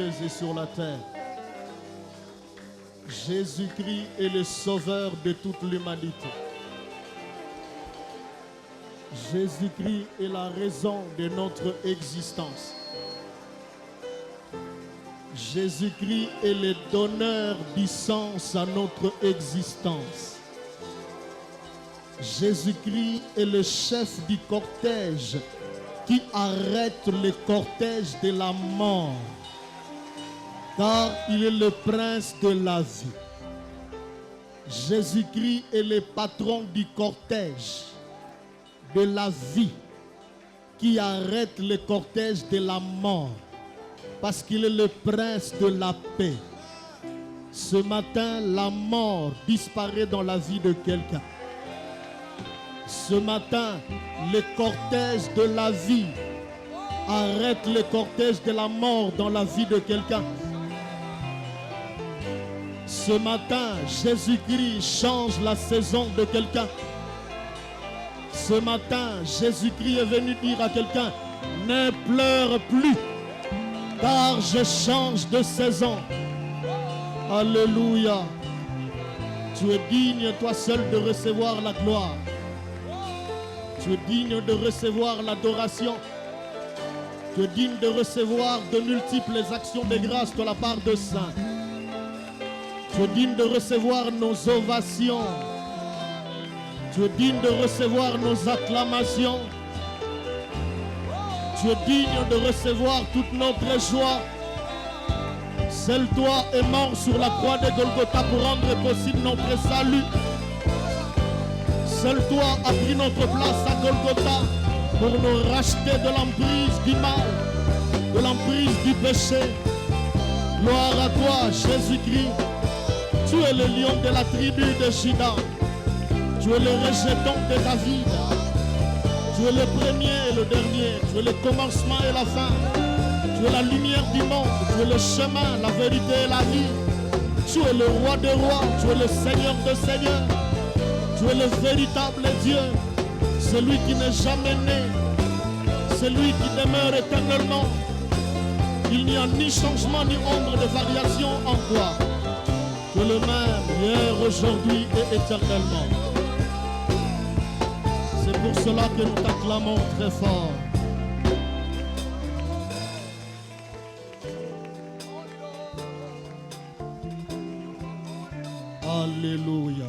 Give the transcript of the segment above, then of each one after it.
et sur la terre. Jésus-Christ est le sauveur de toute l'humanité. Jésus-Christ est la raison de notre existence. Jésus-Christ est le donneur du sens à notre existence. Jésus-Christ est le chef du cortège qui arrête le cortège de la mort, car il est le prince de la vie. Jésus-Christ est le patron du cortège de la vie qui arrête le cortège de la mort, parce qu'il est le prince de la paix. Ce matin, la mort disparaît dans la vie de quelqu'un. Ce matin, le cortège de la vie arrête le cortège de la mort dans la vie de quelqu'un. Ce matin, Jésus-Christ change la saison de quelqu'un. Ce matin, Jésus-Christ est venu dire à quelqu'un: ne pleure plus, car je change de saison. Alléluia. Tu es digne, toi seul, de recevoir la gloire. Tu es digne de recevoir l'adoration. Tu es digne de recevoir de multiples actions de grâce de la part de saints. Tu es digne de recevoir nos ovations. Tu es digne de recevoir nos acclamations. Tu es digne de recevoir toute notre joie. Seul toi est mort sur la croix de Golgotha pour rendre possible notre salut. Seul toi a pris notre place à Golgotha pour nous racheter de l'emprise du mal, de l'emprise du péché. Gloire à toi, Jésus-Christ. Tu es le lion de la tribu de Juda. Tu es le rejeton de David. Tu es le premier et le dernier. Tu es le commencement et la fin. Tu es la lumière du monde. Tu es le chemin, la vérité et la vie. Tu es le roi des rois. Tu es le Seigneur des seigneurs. Tu es le véritable Dieu. Celui qui n'est jamais né. Celui qui demeure éternellement. Il n'y a ni changement ni ombre de variation en toi. Tu es le même hier, aujourd'hui et éternellement. C'est pour cela que nous t'acclamons très fort. Alléluia.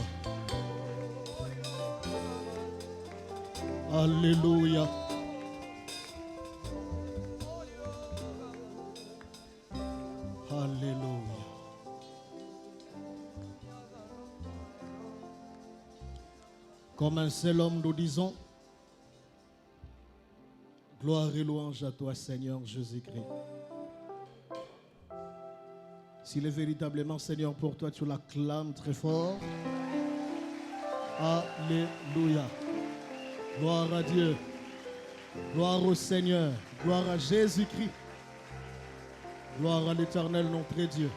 Alléluia. Alléluia. Comme un seul homme, nous disons: gloire et louange à toi, Seigneur Jésus-Christ. S'il est véritablement Seigneur pour toi, tu l'acclames très fort. Alléluia. Gloire à Dieu. Gloire au Seigneur. Gloire à Jésus-Christ. Gloire à l'Éternel, notre Dieu.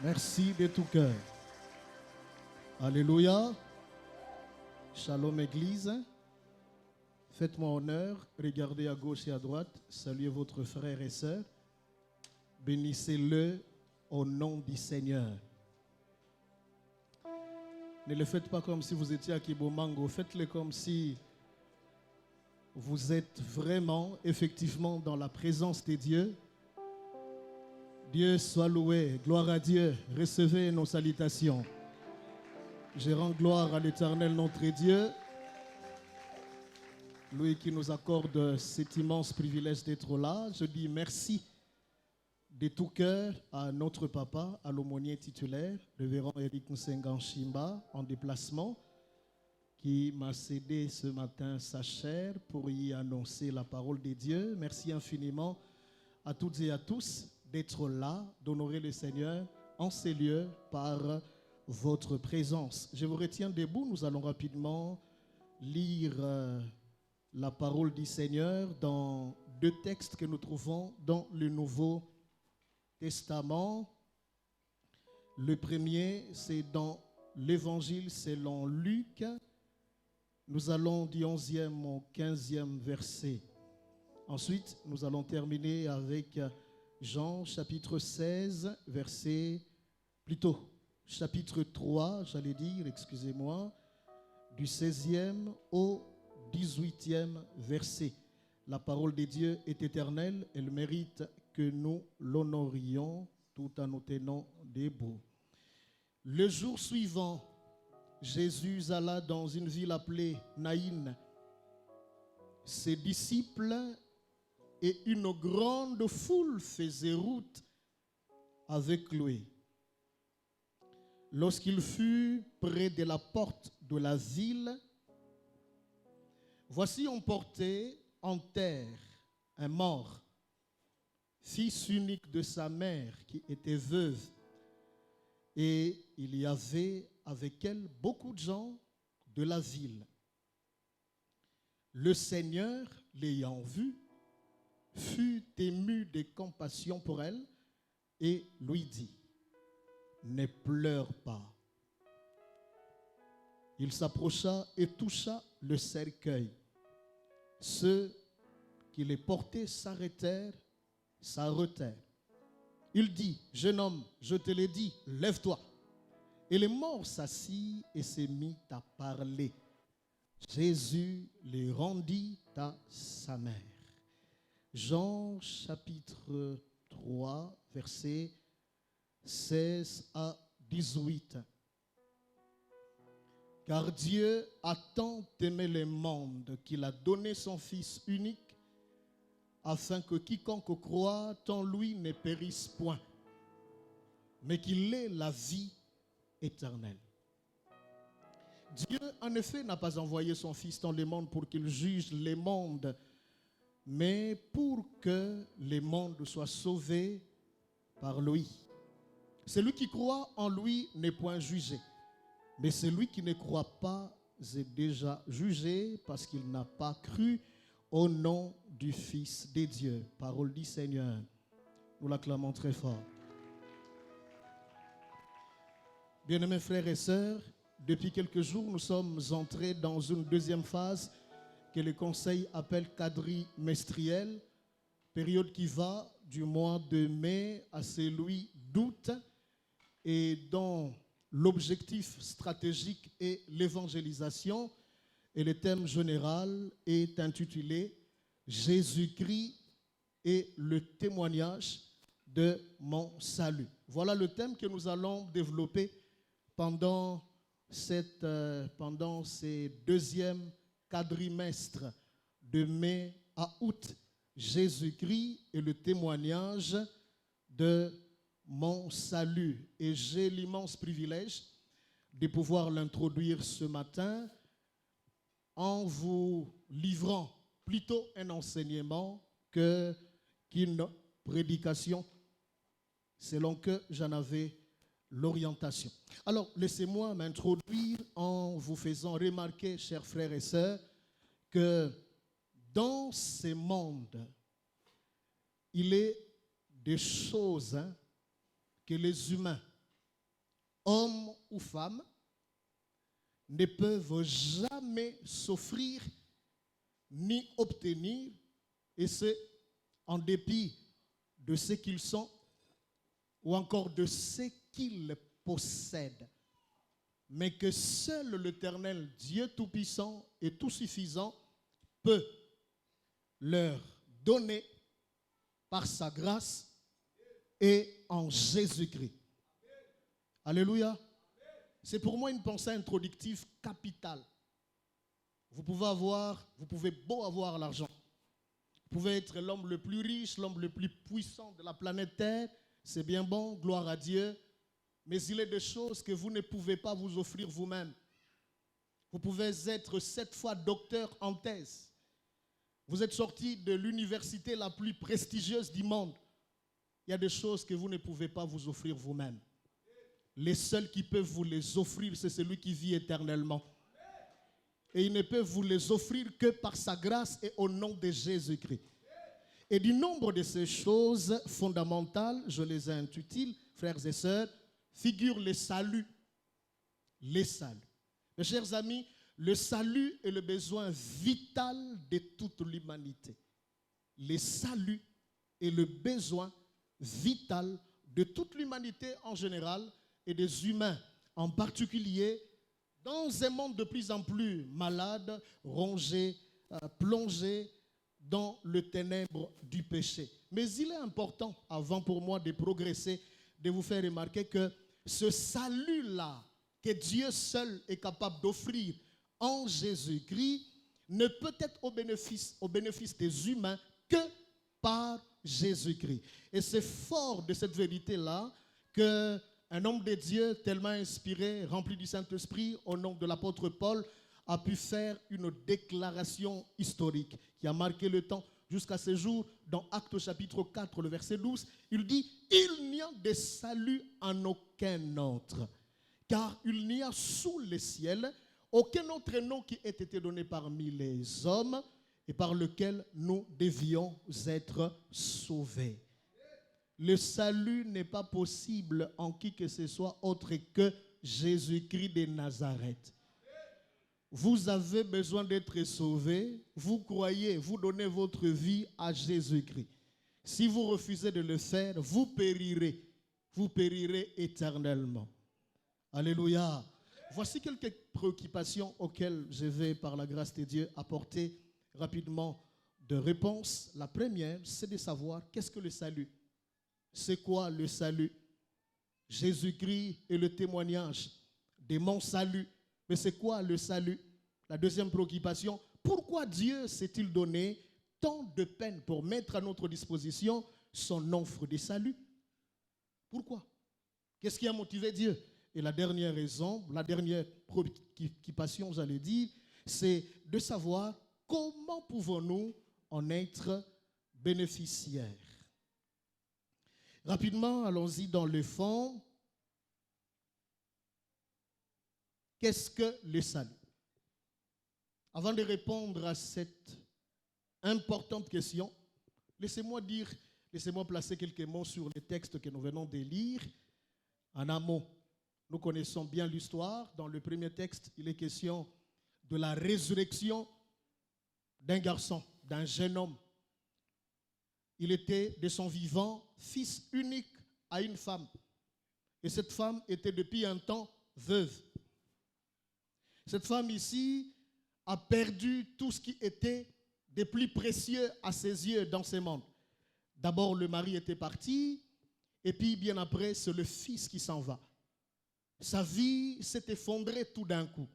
Merci de tout cœur. Alléluia. Shalom Église. Faites-moi honneur. Regardez à gauche et à droite. Saluez votre frère et sœur. Bénissez-le au nom du Seigneur. Ne le faites pas comme si vous étiez à Kibomango. Faites-le comme si vous êtes vraiment, effectivement, dans la présence de Dieu. Dieu soit loué. Gloire à Dieu. Recevez nos salutations. Je rends gloire à l'Éternel, notre Dieu. Lui qui nous accorde cet immense privilège d'être là. Je dis merci de tout cœur à notre papa, à l'aumônier titulaire, le révérend Eric Nsengan Shimba, en déplacement, qui m'a cédé ce matin sa chair pour y annoncer la parole de Dieu. Merci infiniment à toutes et à tous d'être là, d'honorer le Seigneur en ces lieux par votre présence. Je vous retiens debout. Nous allons rapidement lire la parole du Seigneur dans deux textes que nous trouvons dans le Nouveau Testament. Le premier, c'est dans l'Évangile selon Luc. Nous allons du 11e au 15e verset. Ensuite, nous allons terminer avec Jean chapitre 16, chapitre 3, j'allais dire, excusez-moi, du 16e au 18e verset. La parole de Dieu est éternelle, elle mérite que nous l'honorions tout en nous tenant debout. Le jour suivant, Jésus alla dans une ville appelée Naïn. Ses disciples et une grande foule faisaient route avec lui. Lorsqu'il fut près de la porte de la ville, voici on portait en terre un mort, fils unique de sa mère qui était veuve. Et il y avait avec elle beaucoup de gens de la ville. Le Seigneur, l'ayant vue, fut ému de compassion pour elle et lui dit, ne pleure pas. Il s'approcha et toucha le cercueil. Ceux qui les portaient s'arrêtèrent. Il dit, jeune homme, je te l'ai dit, lève-toi. Et le mort s'assit et se mit à parler. Jésus les rendit à sa mère. Jean chapitre 3, versets 16 à 18. Car Dieu a tant aimé le monde qu'il a donné son Fils unique, afin que quiconque croit en lui ne périsse point, mais qu'il ait la vie éternelle. Dieu, en effet, n'a pas envoyé son Fils dans le monde pour qu'il juge le monde, mais pour que le monde soit sauvé par lui. Celui qui croit en lui n'est point jugé, mais celui qui ne croit pas est déjà jugé parce qu'il n'a pas cru au nom du Fils de Dieu. Parole du Seigneur. Nous l'acclamons très fort. Bien-aimés frères et sœurs, depuis quelques jours, nous sommes entrés dans une deuxième phase que le Conseil appelle quadrimestrielle, période qui va du mois de mai à celui d'août, et dont l'objectif stratégique est l'évangélisation, et le thème général est intitulé « Jésus-Christ et le témoignage de mon salut ». Voilà le thème que nous allons développer pendant ces deuxièmes quadrimestres de mai à août. Jésus-Christ et le témoignage de mon salut. Et j'ai l'immense privilège de pouvoir l'introduire ce matin en vous livrant plutôt un enseignement qu'une prédication, selon que j'en avais l'orientation. Alors, laissez-moi m'introduire en vous faisant remarquer, chers frères et sœurs, que dans ce monde, il est des choses que les humains, hommes ou femmes, ne peuvent jamais s'offrir ni obtenir, et c'est en dépit de ce qu'ils sont ou encore de ce qu'ils possèdent, mais que seul l'Éternel, Dieu Tout-Puissant et Tout-Suffisant, peut leur donner par sa grâce et en Jésus-Christ. Alléluia. C'est pour moi une pensée introductive capitale. Vous pouvez beau avoir l'argent. Vous pouvez être l'homme le plus riche, l'homme le plus puissant de la planète Terre. C'est bien bon, gloire à Dieu. Mais il est des choses que vous ne pouvez pas vous offrir vous-même. Vous pouvez être 7 fois docteur en thèse. Vous êtes sorti de l'université la plus prestigieuse du monde. Il y a des choses que vous ne pouvez pas vous offrir vous-même. Les seuls qui peuvent vous les offrir, c'est celui qui vit éternellement. Et il ne peut vous les offrir que par sa grâce et au nom de Jésus-Christ. Et du nombre de ces choses fondamentales, je les intitule, frères et sœurs, figure le salut. Les saluts. Mes chers amis, le salut est le besoin vital de toute l'humanité. Le salut est le besoin vitale de toute l'humanité en général et des humains en particulier, dans un monde de plus en plus malade, rongé, plongé dans le ténèbre du péché. Mais il est important, avant pour moi de progresser, de vous faire remarquer que ce salut-là, que Dieu seul est capable d'offrir en Jésus-Christ, ne peut être au bénéfice des humains que par Jésus-Christ. Et c'est fort de cette vérité-là qu'un homme de Dieu tellement inspiré, rempli du Saint-Esprit, au nom de l'apôtre Paul, a pu faire une déclaration historique qui a marqué le temps jusqu'à ce jour. Dans Actes chapitre 4, le verset 12, il dit « Il n'y a de salut en aucun autre, car il n'y a sous le ciel aucun autre nom qui ait été donné parmi les hommes et par lequel nous devions être sauvés. » Le salut n'est pas possible en qui que ce soit autre que Jésus-Christ de Nazareth. Vous avez besoin d'être sauvé, vous croyez, vous donnez votre vie à Jésus-Christ. Si vous refusez de le faire, vous périrez éternellement. Alléluia. Voici quelques préoccupations auxquelles je vais, par la grâce de Dieu, apporter rapidement de réponses. La première, c'est de savoir qu'est-ce que le salut. C'est quoi le salut? Jésus-Christ est le témoignage de mon salut. Mais c'est quoi le salut? La deuxième préoccupation, pourquoi Dieu s'est-il donné tant de peine pour mettre à notre disposition son offre de salut? Pourquoi? Qu'est-ce qui a motivé Dieu? Et la dernière raison, la dernière préoccupation, j'allais dire, c'est de savoir comment pouvons-nous en être bénéficiaires. Rapidement, allons-y dans le fond. Qu'est-ce que le salut? Avant de répondre à cette importante question, laissez-moi placer quelques mots sur les textes que nous venons de lire. En amont, nous connaissons bien l'histoire. Dans le premier texte, il est question de la résurrection d'un garçon, d'un jeune homme. Il était de son vivant fils unique à une femme. Et cette femme était depuis un temps veuve. Cette femme ici a perdu tout ce qui était de plus précieux à ses yeux dans ce monde. D'abord, le mari était parti, et puis bien après, c'est le fils qui s'en va. Sa vie s'est effondrée tout d'un coup.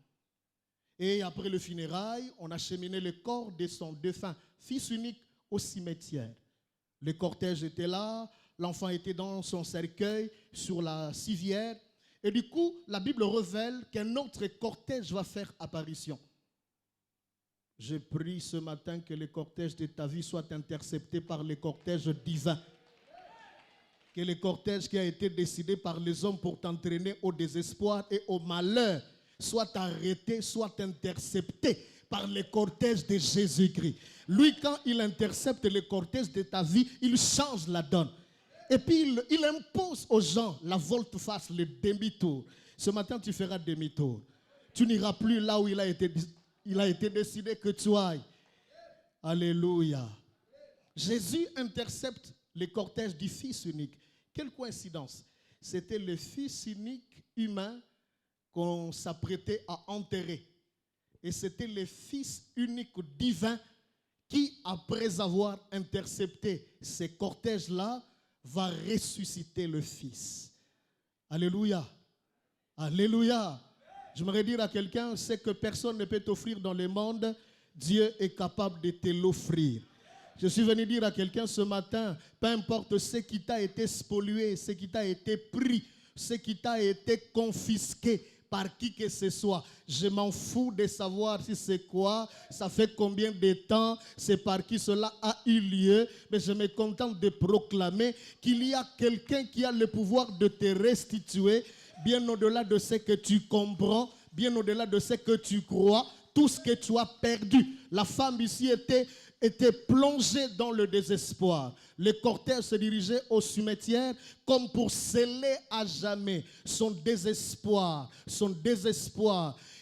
Et après le funérail, on a cheminé le corps de son défunt fils unique au cimetière. Le cortège était là, l'enfant était dans son cercueil sur la civière. Et du coup, la Bible révèle qu'un autre cortège va faire apparition. Je prie ce matin que le cortège de ta vie soit intercepté par le cortège divin. Que le cortège qui a été décidé par les hommes pour t'entraîner au désespoir et au malheur soit arrêté, soit intercepté par le cortège de Jésus-Christ. Lui, quand il intercepte le cortège de ta vie, il change la donne. Et puis, il impose aux gens la volte-face, le demi-tour. Ce matin, tu feras demi-tour. Tu n'iras plus là où il a été décidé que tu ailles. Alléluia. Jésus intercepte le cortège du Fils unique. Quelle coïncidence. C'était le Fils unique humain qu'on s'apprêtait à enterrer. Et c'était le Fils unique divin qui, après avoir intercepté ces cortèges-là, va ressusciter le Fils. Alléluia. Alléluia. J'aimerais dire à quelqu'un, c'est que personne ne peut t'offrir dans le monde, Dieu est capable de te l'offrir. Je suis venu dire à quelqu'un ce matin, peu importe ce qui t'a été spolié, ce qui t'a été pris, ce qui t'a été confisqué par qui que ce soit, je m'en fous de savoir si c'est quoi, ça fait combien de temps, c'est par qui cela a eu lieu, mais je me contente de proclamer qu'il y a quelqu'un qui a le pouvoir de te restituer, bien au-delà de ce que tu comprends, bien au-delà de ce que tu crois, tout ce que tu as perdu. La femme ici était plongée dans le désespoir. Le cortège se dirigeait au cimetière comme pour sceller à jamais son désespoir.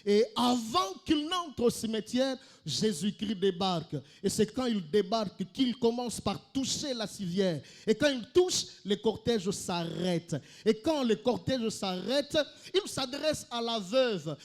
Et avant qu'il n'entre au cimetière, Jésus-Christ débarque. Et c'est quand il débarque qu'il commence par toucher la civière. Et quand il touche, le cortège s'arrête. Et quand le cortège s'arrête, il s'adresse à la veuve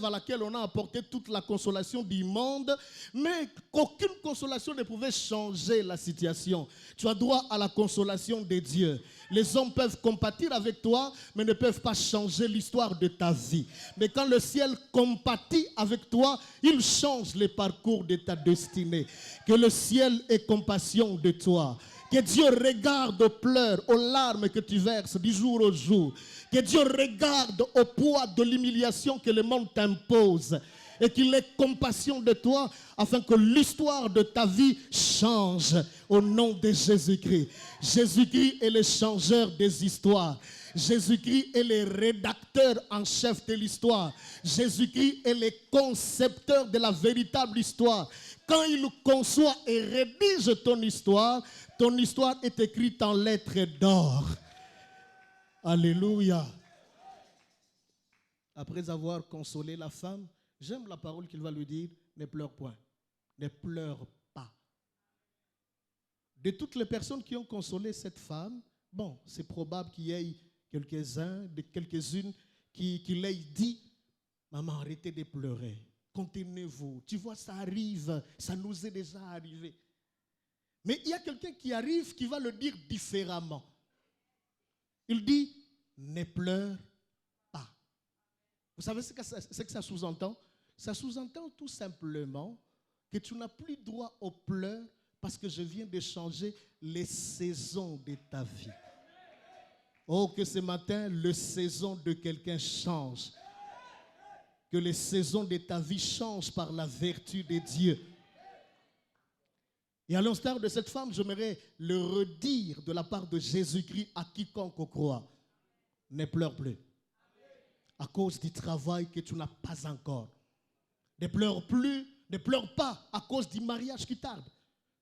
à laquelle on a apporté toute la consolation du monde, mais qu'aucune consolation ne pouvait changer la situation. Tu as droit à la consolation de Dieu. Les hommes peuvent compatir avec toi, mais ne peuvent pas changer l'histoire de ta vie. Mais quand le ciel compatit avec toi, il change le parcours de ta destinée. Que le ciel ait compassion de toi. Que Dieu regarde aux pleurs, aux larmes que tu verses du jour au jour. Que Dieu regarde au poids de l'humiliation que le monde t'impose. Et qu'il ait compassion de toi afin que l'histoire de ta vie change au nom de Jésus-Christ. Jésus-Christ est le changeur des histoires. Jésus-Christ est le rédacteur en chef de l'histoire. Jésus-Christ est le concepteur de la véritable histoire. Quand il conçoit et rédige ton histoire est écrite en lettres d'or. Alléluia. Après avoir consolé la femme, j'aime la parole qu'il va lui dire, ne pleure point, ne pleure pas. De toutes les personnes qui ont consolé cette femme, bon, c'est probable qu'il y ait quelques-unes qui l'aient dit, maman, arrêtez de pleurer, contenez-vous. Tu vois, ça arrive, ça nous est déjà arrivé. Mais il y a quelqu'un qui arrive qui va le dire différemment. Il dit, ne pleure pas. Vous savez ce que ça sous-entend? Ça sous-entend tout simplement que tu n'as plus droit aux pleurs parce que je viens de changer les saisons de ta vie. Oh, que ce matin, les saisons de quelqu'un change. Que les saisons de ta vie changent par la vertu de Dieu. Et à l'instar de cette femme, j'aimerais le redire de la part de Jésus-Christ à quiconque croit. Ne pleure plus. À cause du travail que tu n'as pas encore. Ne pleure plus, ne pleure pas à cause du mariage qui tarde.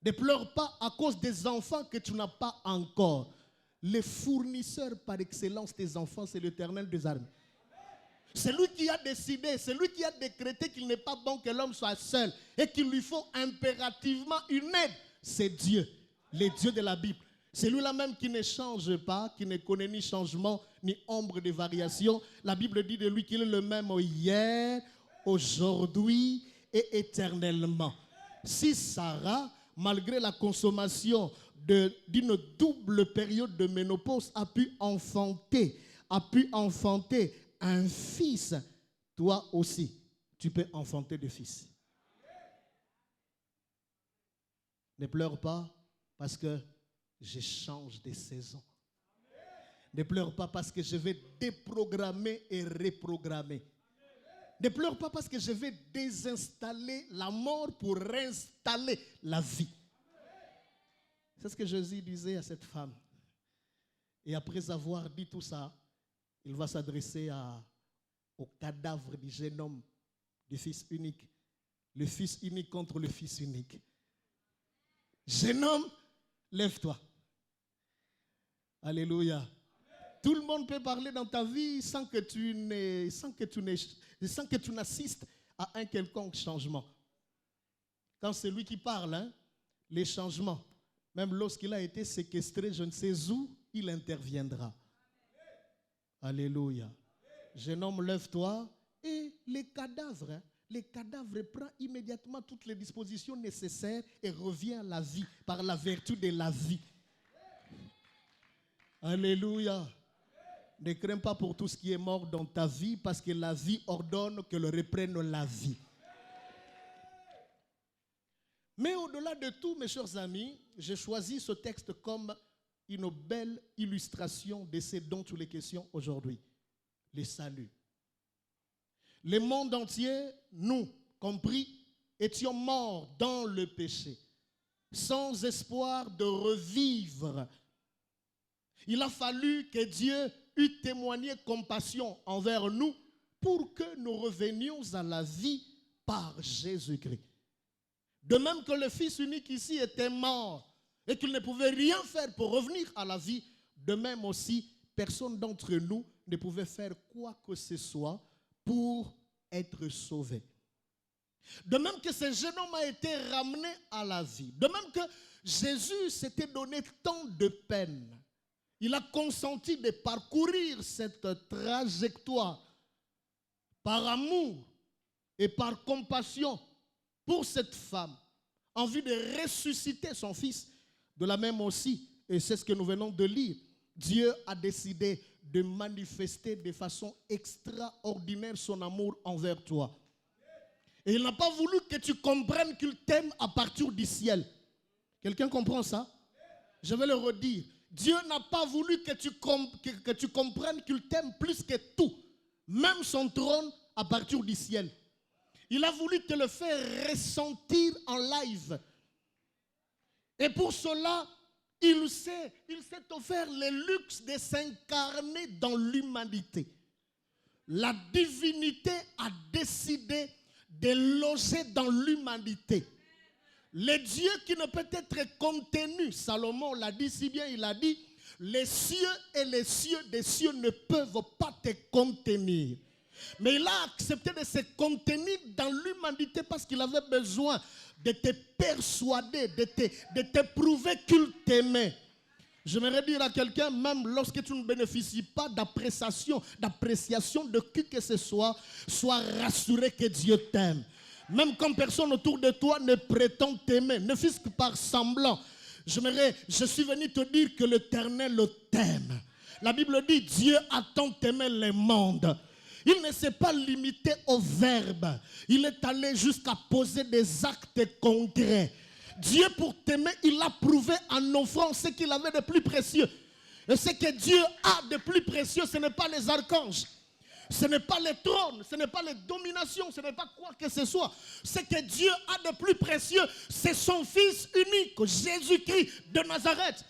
Ne pleure pas à cause des enfants que tu n'as pas encore. Le fournisseur par excellence des enfants, c'est l'Éternel des armées. C'est lui qui a décidé, c'est lui qui a décrété qu'il n'est pas bon que l'homme soit seul et qu'il lui faut impérativement une aide. C'est Dieu, le Dieu de la Bible. C'est lui-là même qui ne change pas, qui ne connaît ni changement, ni ombre de variation. La Bible dit de lui qu'il est le même hier, aujourd'hui et éternellement. Si Sarah, malgré la consommation d'une double période de ménopause, a pu enfanter un fils, toi aussi, tu peux enfanter des fils. Ne pleure pas parce que je change de saison. Ne pleure pas parce que je vais déprogrammer et reprogrammer. Ne pleure pas parce que je vais désinstaller la mort pour réinstaller la vie. C'est ce que Jésus disait à cette femme. Et après avoir dit tout ça, il va s'adresser au cadavre du jeune homme, du fils unique. Le fils unique contre le fils unique. Jeune homme, lève-toi. Alléluia. Tout le monde peut parler dans ta vie sans que tu n'assistes à un quelconque changement. Quand c'est lui qui parle, les changements, même lorsqu'il a été séquestré, je ne sais où, il interviendra. Alléluia. Jeune homme, lève-toi. Et les cadavres prend immédiatement toutes les dispositions nécessaires et revient à la vie par la vertu de la vie. Alléluia. Ne crains pas pour tout ce qui est mort dans ta vie parce que la vie ordonne que le reprenne la vie. Mais au-delà de tout, mes chers amis, j'ai choisi ce texte comme une belle illustration de ce dont il est question aujourd'hui. Le salut. Le monde entier, nous compris, étions morts dans le péché, sans espoir de revivre. Il a fallu que Dieu eût témoigné compassion envers nous pour que nous revenions à la vie par Jésus-Christ. De même que le Fils unique ici était mort et qu'il ne pouvait rien faire pour revenir à la vie, de même aussi, personne d'entre nous ne pouvait faire quoi que ce soit pour être sauvé. De même que ce jeune homme a été ramené à la vie. De même que Jésus s'était donné tant de peine. Il a consenti de parcourir cette trajectoire par amour et par compassion pour cette femme, en vue de ressusciter son fils. De la même aussi, et c'est ce que nous venons de lire, Dieu a décidé de manifester de façon extraordinaire son amour envers toi. Et il n'a pas voulu que tu comprennes qu'il t'aime à partir du ciel. Quelqu'un comprend ça? Je vais le redire. Dieu n'a pas voulu que tu comprennes qu'il t'aime plus que tout, même son trône à partir du ciel. Il a voulu te le faire ressentir en live. Et pour cela, il s'est offert le luxe de s'incarner dans l'humanité. La divinité a décidé de loger dans l'humanité. Le Dieu qui ne peut être contenu, Salomon l'a dit si bien, il a dit, les cieux et les cieux des cieux ne peuvent pas te contenir. Mais il a accepté de se contenir dans l'humanité parce qu'il avait besoin de te persuader, de te prouver qu'il t'aimait. J'aimerais dire à quelqu'un, même lorsque tu ne bénéficies pas d'appréciation de qui que ce soit, sois rassuré que Dieu t'aime. Même quand personne autour de toi ne prétend t'aimer, ne fût-ce que par semblant. Je suis venu te dire que l'Éternel t'aime. La Bible dit, Dieu a tant aimé le monde. Il ne s'est pas limité au verbe. Il est allé jusqu'à poser des actes concrets. Dieu, pour t'aimer, il l'a prouvé en offrant ce qu'il avait de plus précieux. Et ce que Dieu a de plus précieux, ce n'est pas les archanges. Ce n'est pas les trônes, ce n'est pas les dominations, ce n'est pas quoi que ce soit. Ce que Dieu a de plus précieux, c'est son Fils unique, Jésus-Christ de Nazareth.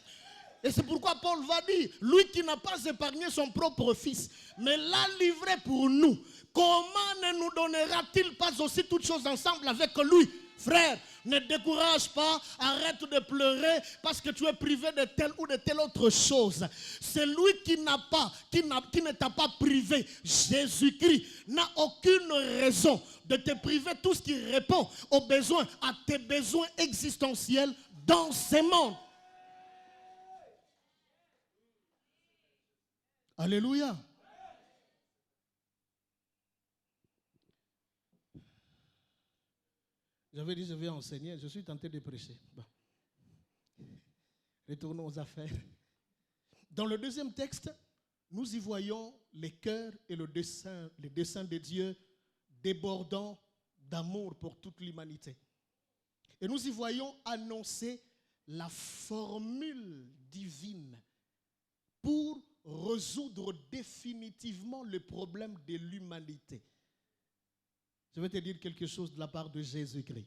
Et c'est pourquoi Paul va dire, lui qui n'a pas épargné son propre Fils, mais l'a livré pour nous, comment ne nous donnera-t-il pas aussi toutes choses ensemble avec lui? Frère, ne décourage pas, arrête de pleurer parce que tu es privé de telle ou de telle autre chose. Celui qui ne t'a pas privé, Jésus-Christ, n'a aucune raison de te priver tout ce qui répond aux besoins, à tes besoins existentiels dans ce monde. Alléluia. J'avais dit, je vais enseigner, je suis tenté de prêcher. Bon. Retournons aux affaires. Dans le deuxième texte, nous y voyons les cœurs et le dessein de Dieu débordant d'amour pour toute l'humanité. Et nous y voyons annoncer la formule divine pour résoudre définitivement le problème de l'humanité. Je vais te dire quelque chose de la part de Jésus-Christ.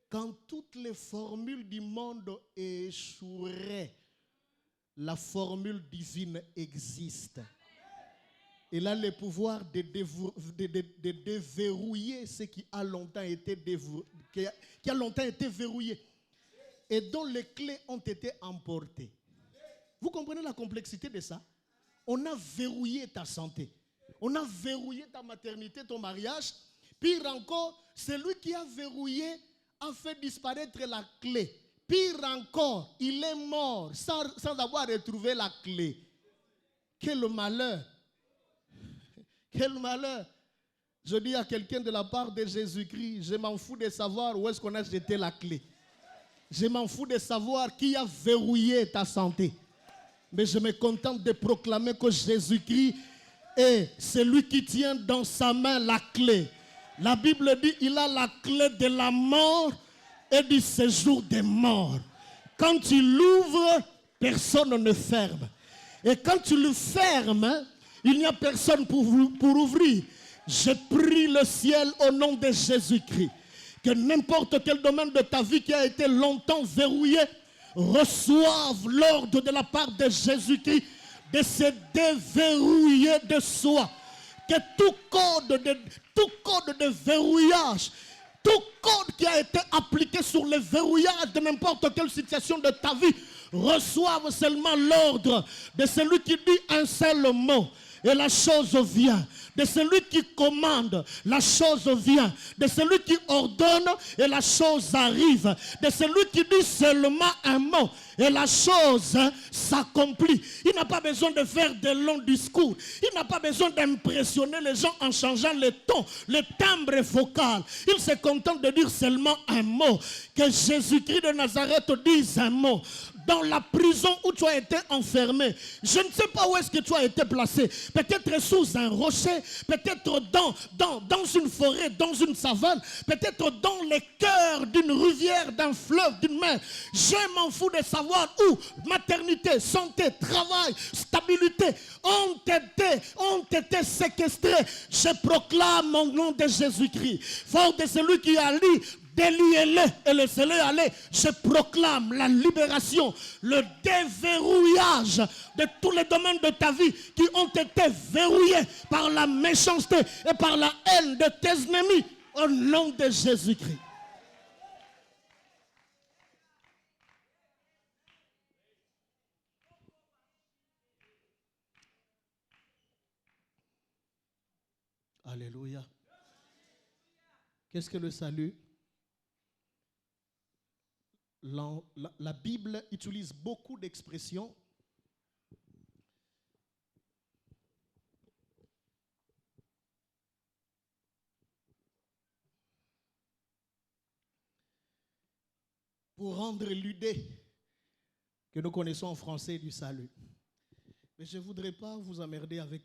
Quand toutes les formules du monde échoueraient, la formule divine existe. Elle a le pouvoir de déverrouiller ce qui a longtemps été verrouillé et dont les clés ont été emportées. Vous comprenez la complexité de ça? On a verrouillé ta santé. On a verrouillé ta maternité, ton mariage. Pire encore, celui qui a verrouillé a fait disparaître la clé. Pire encore, il est mort sans avoir retrouvé la clé. Quel malheur! Quel malheur! Je dis à quelqu'un de la part de Jésus-Christ, je m'en fous de savoir où est-ce qu'on a jeté la clé. Je m'en fous de savoir qui a verrouillé ta santé. Mais je me contente de proclamer que Jésus-Christ est celui qui tient dans sa main la clé. La Bible dit il a la clé de la mort et du séjour des morts. Quand tu l'ouvres, personne ne ferme. Et quand tu le fermes, il n'y a personne pour ouvrir. Je prie le ciel au nom de Jésus-Christ. Que n'importe quel domaine de ta vie qui a été longtemps verrouillé reçoive l'ordre de la part de Jésus-Christ de se déverrouiller de soi. Que tout code de verrouillage, tout code qui a été appliqué sur le verrouillage de n'importe quelle situation de ta vie, reçoive seulement l'ordre de celui qui dit un seul mot. et la chose vient. De celui qui commande, la chose vient. De celui qui ordonne et la chose arrive. De celui qui dit seulement un mot et la chose s'accomplit. Il n'a pas besoin de faire de longs discours. Il n'a pas besoin d'impressionner les gens en changeant le ton, le timbre vocal. Il se contente de dire seulement un mot. Que Jésus-Christ de Nazareth dise un mot. Dans la prison où tu as été enfermé, je ne sais pas où est-ce que tu as été placé. Peut-être sous un rocher, peut-être dans une forêt, dans une savane, peut-être dans le cœur d'une rivière, d'un fleuve, d'une mer. Je m'en fous de savoir où. Maternité, santé, travail, stabilité ont été séquestrés. Je proclame mon nom de Jésus-Christ. Fort de celui qui a lu, déliez-le et laissez-le aller. Je proclame la libération, le déverrouillage de tous les domaines de ta vie qui ont été verrouillés par la méchanceté et par la haine de tes ennemis au nom de Jésus-Christ. Alléluia. Qu'est-ce que le salut? La Bible utilise beaucoup d'expressions pour rendre l'idée que nous connaissons en français du salut. Mais je ne voudrais pas vous emmerder avec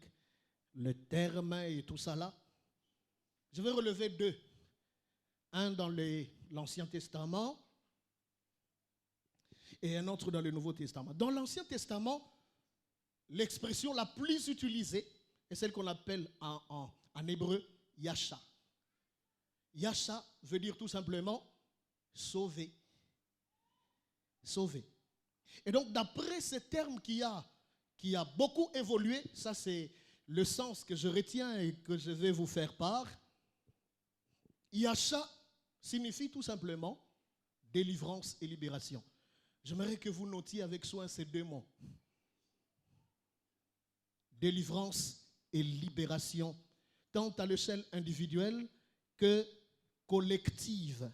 le terme et tout ça là. Je vais relever deux. Un dans l'Ancien Testament et un autre dans le Nouveau Testament. Dans l'Ancien Testament, l'expression la plus utilisée est celle qu'on appelle en hébreu Yasha. Yasha veut dire tout simplement sauver. Sauver. Et donc d'après ce terme qui a beaucoup évolué, ça c'est le sens que je retiens et que je vais vous faire part. Yasha signifie tout simplement délivrance et libération. J'aimerais que vous notiez avec soin ces deux mots. Délivrance et libération, tant à l'échelle individuelle que collective.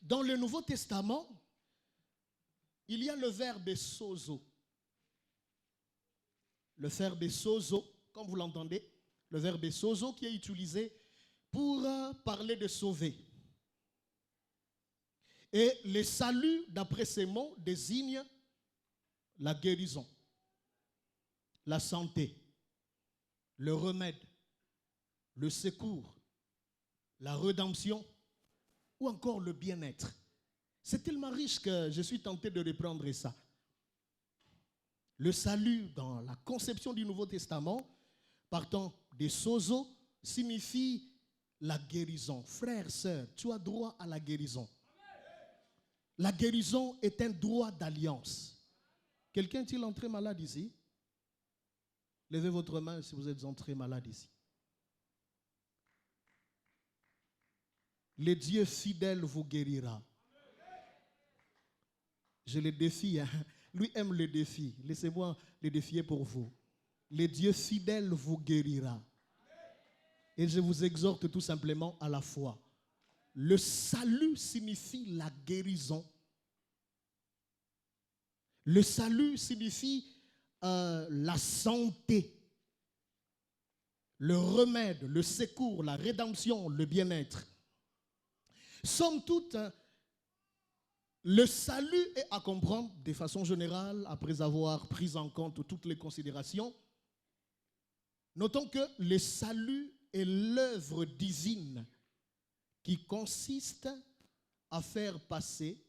Dans le Nouveau Testament, il y a le verbe sozo. Le verbe sozo, comme vous l'entendez, le verbe sozo qui est utilisé pour parler de sauver. Et le salut, d'après ces mots, désigne la guérison, la santé, le remède, le secours, la rédemption ou encore le bien-être. C'est tellement riche que je suis tenté de reprendre ça. Le salut dans la conception du Nouveau Testament, partant des sozo, signifie la guérison. Frère, sœur, tu as droit à la guérison. La guérison est un droit d'alliance. Quelqu'un est-il entré malade ici? Levez votre main si vous êtes entré malade ici. Le Dieu fidèle vous guérira. Je le défie. Lui aime le défi. Laissez-moi le défier pour vous. Le Dieu fidèle vous guérira. Et je vous exhorte tout simplement à la foi. Le salut signifie la guérison. Le salut signifie la santé, le remède, le secours, la rédemption, le bien-être. Somme toute, le salut est à comprendre de façon générale, après avoir pris en compte toutes les considérations. Notons que le salut est l'œuvre divine qui consiste à faire passer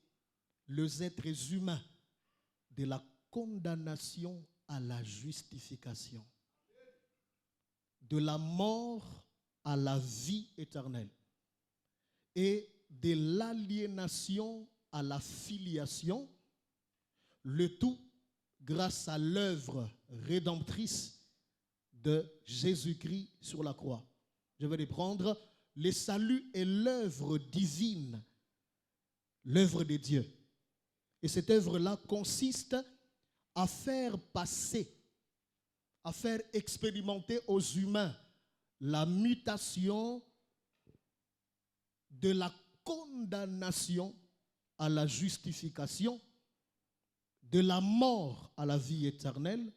les êtres humains de la condamnation à la justification, de la mort à la vie éternelle et de l'aliénation à la filiation, le tout grâce à l'œuvre rédemptrice de Jésus-Christ sur la croix. Je vais reprendre. Le salut est l'œuvre divine, l'œuvre de Dieu. Et cette œuvre-là consiste à faire passer à faire expérimenter aux humains la mutation de la condamnation à la justification, de la mort à la vie éternelle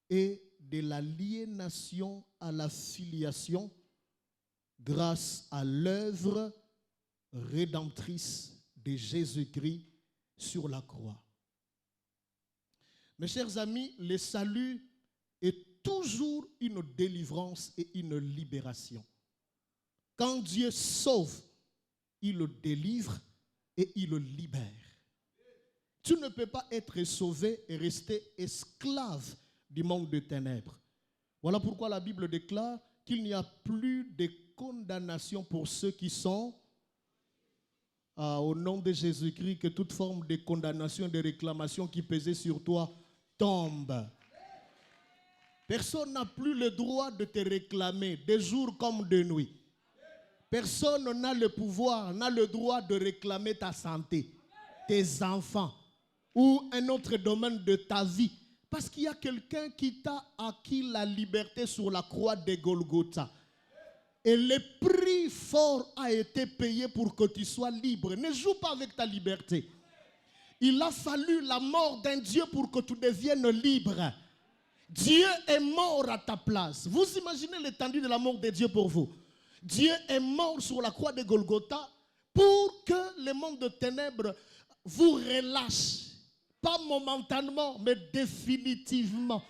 et de l'aliénation à la filiation grâce à l'œuvre rédemptrice de Jésus-Christ sur la croix. Mes chers amis, le salut est toujours une délivrance et une libération. Quand Dieu sauve, il le délivre et il le libère. Tu ne peux pas être sauvé et rester esclave du monde de ténèbres. Voilà pourquoi la Bible déclare qu'il n'y a plus de condamnation pour ceux qui sont au nom de Jésus-Christ, que toute forme de condamnation et de réclamation qui pesait sur toi tombe. Personne n'a plus le droit de te réclamer de jour comme de nuit. Personne n'a le pouvoir, n'a le droit de réclamer ta santé, tes enfants ou un autre domaine de ta vie. Parce qu'il y a quelqu'un qui t'a acquis la liberté sur la croix de Golgotha. Et le prix fort a été payé pour que tu sois libre. Ne joue pas avec ta liberté. Il a fallu la mort d'un Dieu pour que tu deviennes libre. Dieu est mort à ta place. Vous imaginez l'étendue de la mort de Dieu pour vous. Dieu est mort sur la croix de Golgotha pour que le monde de ténèbres vous relâche. Pas momentanément, mais définitivement.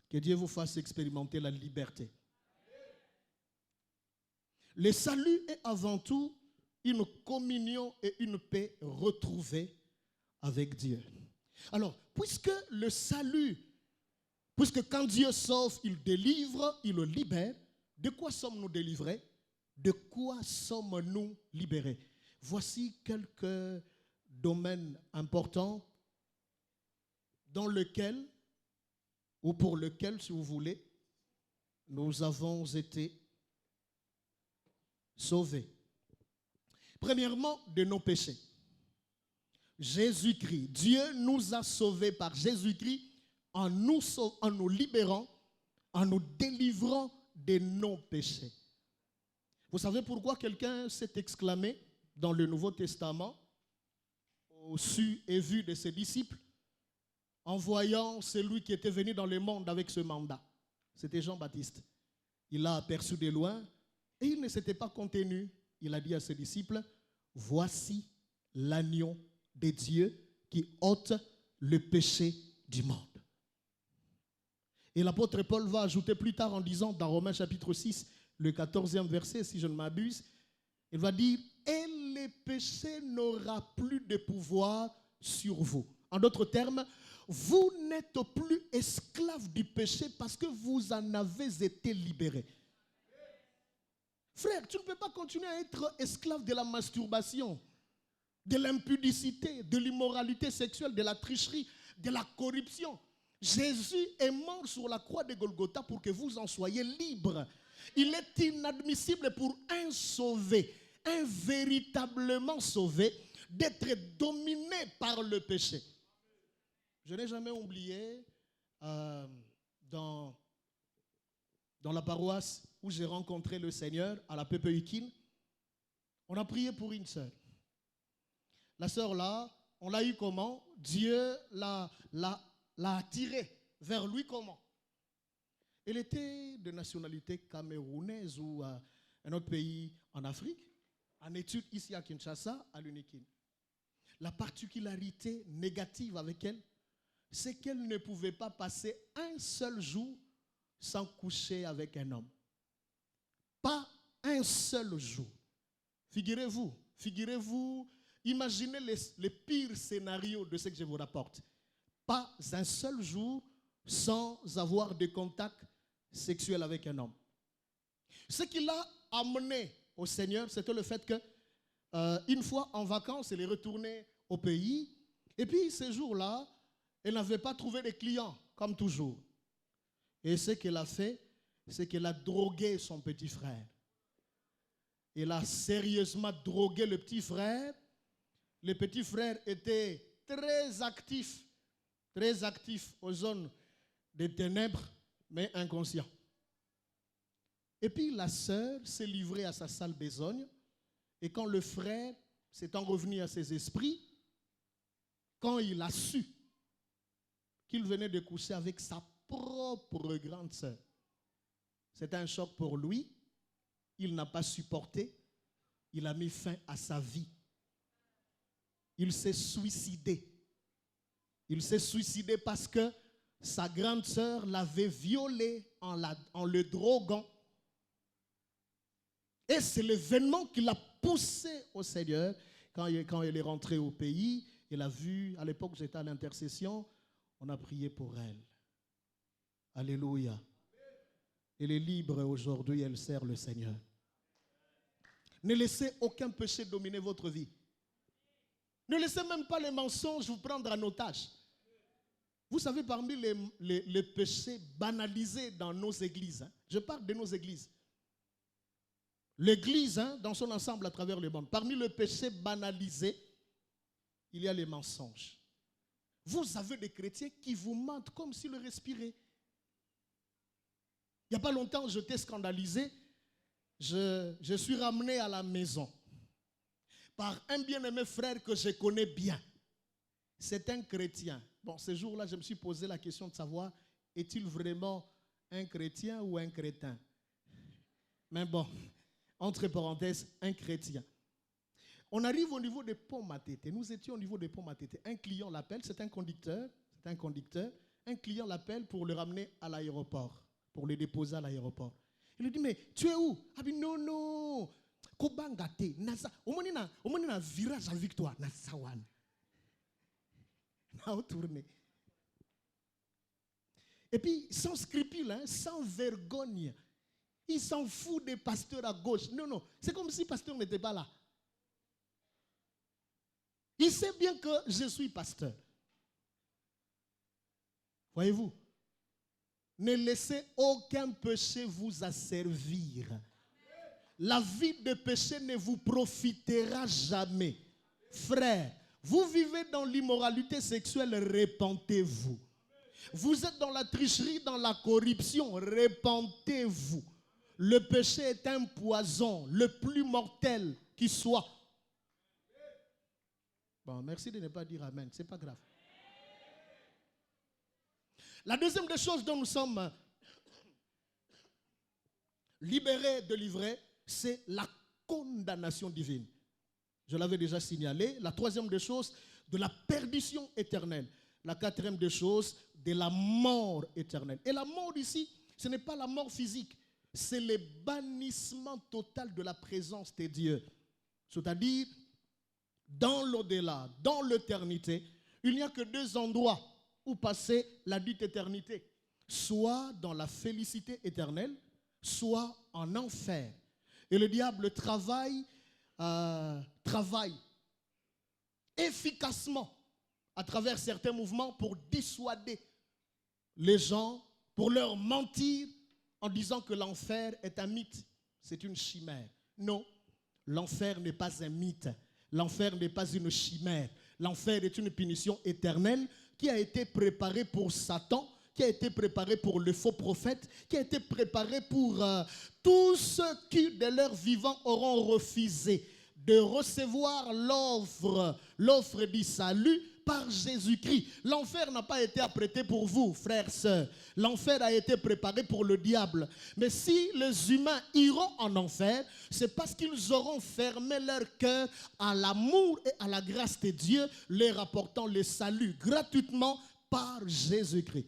Que Dieu vous fasse expérimenter la liberté. Le salut est avant tout une communion et une paix retrouvées avec Dieu. Alors, puisque le salut, puisque quand Dieu sauve, il délivre, il le libère, de quoi sommes-nous délivrés? De quoi sommes-nous libérés? Voici quelques domaines importants dans lesquels, ou pour lesquels, si vous voulez, nous avons été sauvés. Premièrement, de nos péchés. Jésus-Christ, Dieu nous a sauvés par Jésus-Christ en nous libérant, en nous délivrant de nos péchés. Vous savez pourquoi quelqu'un s'est exclamé dans le Nouveau Testament, au su et vu de ses disciples, en voyant celui qui était venu dans le monde avec ce mandat? C'était Jean-Baptiste. Il l'a aperçu de loin et il ne s'était pas contenu. Il a dit à ses disciples, voici l'agneau de Dieu qui ôte le péché du monde. Et l'apôtre Paul va ajouter plus tard en disant dans Romains chapitre 6, le 14e verset, si je ne m'abuse, il va dire, et le péché n'aura plus de pouvoir sur vous. En d'autres termes, vous n'êtes plus esclave du péché parce que vous en avez été libérés. Frère, tu ne peux pas continuer à être esclave de la masturbation, de l'impudicité, de l'immoralité sexuelle, de la tricherie, de la corruption. Jésus est mort sur la croix de Golgotha pour que vous en soyez libres. Il est inadmissible pour un sauvé, un véritablement sauvé, d'être dominé par le péché. Je n'ai jamais oublié dans la paroisse où j'ai rencontré le Seigneur, à la Pépéukine, on a prié pour une sœur. La sœur là, on l'a eu comment? Dieu l'a attirée vers lui comment? Elle était de nationalité camerounaise ou un autre pays en Afrique, en études ici à Kinshasa, à l'Unikin. La particularité négative avec elle, c'est qu'elle ne pouvait pas passer un seul jour sans coucher avec un homme. Pas un seul jour. Figurez-vous, imaginez les pires scénarios de ce que je vous rapporte. Pas un seul jour sans avoir de contact sexuel avec un homme. Ce qui l'a amené au Seigneur, c'était le fait que une fois en vacances, elle est retournée au pays. Et puis ce jour-là, elle n'avait pas trouvé de clients, comme toujours. Et ce qu'elle a fait, c'est qu'elle a drogué son petit frère. Elle a sérieusement drogué le petit frère. les petits frères étaient très actifs aux zones des ténèbres, mais inconscients. Et puis la sœur s'est livrée à sa sale besogne, et quand le frère s'étant revenu à ses esprits, quand il a su qu'il venait de coucher avec sa propre grande sœur, c'était un choc pour lui, il n'a pas supporté, il a mis fin à sa vie. Il s'est suicidé. Il s'est suicidé parce que sa grande sœur l'avait violé en le droguant. Et c'est l'événement qui l'a poussé au Seigneur. Quand elle est rentrée au pays, il a vu, à l'époque j'étais à l'intercession, on a prié pour elle. Alléluia. Elle est libre aujourd'hui, elle sert le Seigneur. Ne laissez aucun péché dominer votre vie. Ne laissez même pas les mensonges vous prendre en otage. Vous savez, parmi les péchés banalisés dans nos églises, je parle de nos églises. L'église, dans son ensemble à travers le monde, parmi les péchés banalisés, il y a les mensonges. Vous avez des chrétiens qui vous mentent comme s'ils respiraient. Il n'y a pas longtemps, je t'ai scandalisé. Je suis ramené à la maison par un bien-aimé frère que je connais bien. C'est un chrétien. Bon, ce jour-là, je me suis posé la question de savoir, est-il vraiment un chrétien ou un crétin? Mais bon, entre parenthèses, un chrétien. On arrive au niveau des Pont-Matete. Nous étions au niveau des Pont-Matete. Un client l'appelle, c'est un conducteur. Un client l'appelle pour le ramener à l'aéroport, pour le déposer à l'aéroport. Il lui dit, mais tu es où? Ah bien non, non. Kobangate, nasa. Omonina virage avec toi, nasawan. Na tourner. Et puis, sans scrupule, sans vergogne, il s'en fout des pasteurs à gauche. Non, non, c'est comme si le pasteur n'était pas là. Il sait bien que je suis pasteur. Voyez-vous? Ne laissez aucun péché vous asservir. La vie de péché ne vous profitera jamais. Frère, vous vivez dans l'immoralité sexuelle, répentez-vous. Vous êtes dans la tricherie, dans la corruption, répentez-vous. Le péché est un poison, le plus mortel qui soit. Bon, merci de ne pas dire amen, c'est pas grave. La deuxième des choses dont nous sommes libérés, délivrés, c'est la condamnation divine. Je l'avais déjà signalé. La troisième des choses, de la perdition éternelle. La quatrième des choses, de la mort éternelle. Et la mort ici, ce n'est pas la mort physique, c'est le bannissement total de la présence de Dieu. C'est-à-dire, dans l'au-delà, dans l'éternité, il n'y a que deux endroits où passer la dite éternité. Soit dans la félicité éternelle, soit en enfer. Et le diable travaille efficacement à travers certains mouvements pour dissuader les gens, pour leur mentir en disant que l'enfer est un mythe. C'est une chimère. Non, l'enfer n'est pas un mythe. L'enfer n'est pas une chimère. L'enfer est une punition éternelle qui a été préparée pour Satan, qui a été préparée pour le faux prophète, qui a été préparée pour tous ceux qui, de leur vivant, auront refusé de recevoir l'offre du salut par Jésus-Christ. L'enfer n'a pas été apprêté pour vous, frères, sœurs. L'enfer a été préparé pour le diable. Mais si les humains iront en enfer, c'est parce qu'ils auront fermé leur cœur à l'amour et à la grâce de Dieu, leur apportant le salut gratuitement par Jésus-Christ.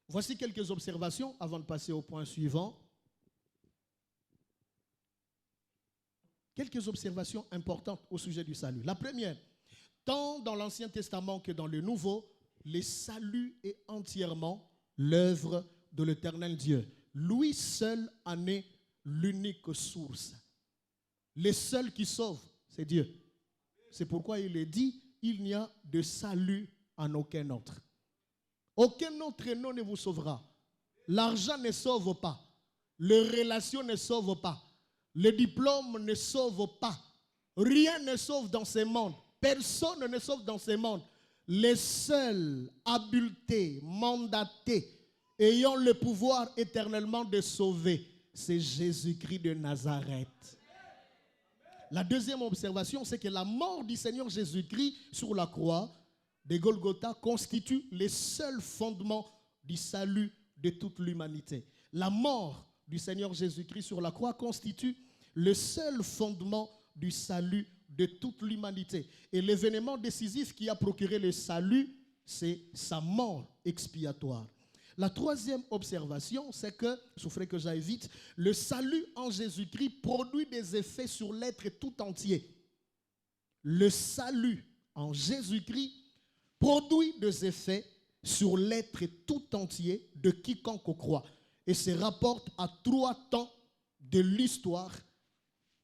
Voici quelques observations avant de passer au point suivant. Quelques observations importantes au sujet du salut. La première, tant dans l'Ancien Testament que dans le Nouveau, le salut est entièrement l'œuvre de l'Éternel Dieu. Lui seul en est l'unique source. Le seul qui sauve, c'est Dieu. C'est pourquoi il est dit, il n'y a de salut en aucun autre. Aucun autre nom ne vous sauvera. L'argent ne sauve pas. Les relations ne sauvent pas. Le diplôme ne sauve pas. Rien ne sauve dans ce monde. Personne ne sauve dans ce monde. Les seuls habilités, mandatés, ayant le pouvoir éternellement de sauver, c'est Jésus-Christ de Nazareth. La deuxième observation, c'est que la mort du Seigneur Jésus-Christ sur la croix de Golgotha constitue le seul fondement du salut de toute l'humanité. La mort du Seigneur Jésus-Christ sur la croix constitue le seul fondement du salut de toute l'humanité. Et l'événement décisif qui a procuré le salut, c'est sa mort expiatoire. La troisième observation, c'est que, souffrez que j'aille vite, le salut en Jésus-Christ produit des effets sur l'être tout entier. Le salut en Jésus-Christ produit des effets sur l'être tout entier de quiconque croit et se rapporte à 3 temps de l'histoire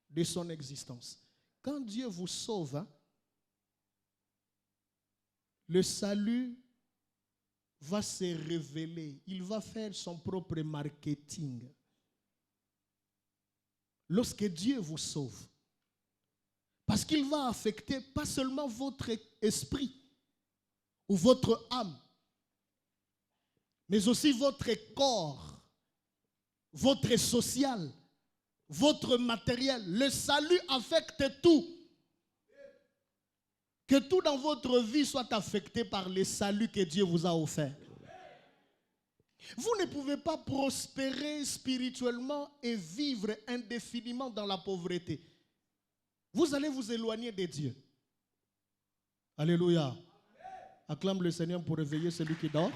de son existence. Quand Dieu vous sauve, le salut va se révéler. Il va faire son propre marketing. Lorsque Dieu vous sauve, parce qu'il va affecter pas seulement votre esprit ou votre âme, mais aussi votre corps, votre social, votre matériel. Le salut affecte tout. Que tout dans votre vie soit affecté par le salut que Dieu vous a offert. Vous ne pouvez pas prospérer spirituellement et vivre indéfiniment dans la pauvreté. Vous allez vous éloigner de Dieu. Alléluia. Acclame le Seigneur pour réveiller celui qui dort.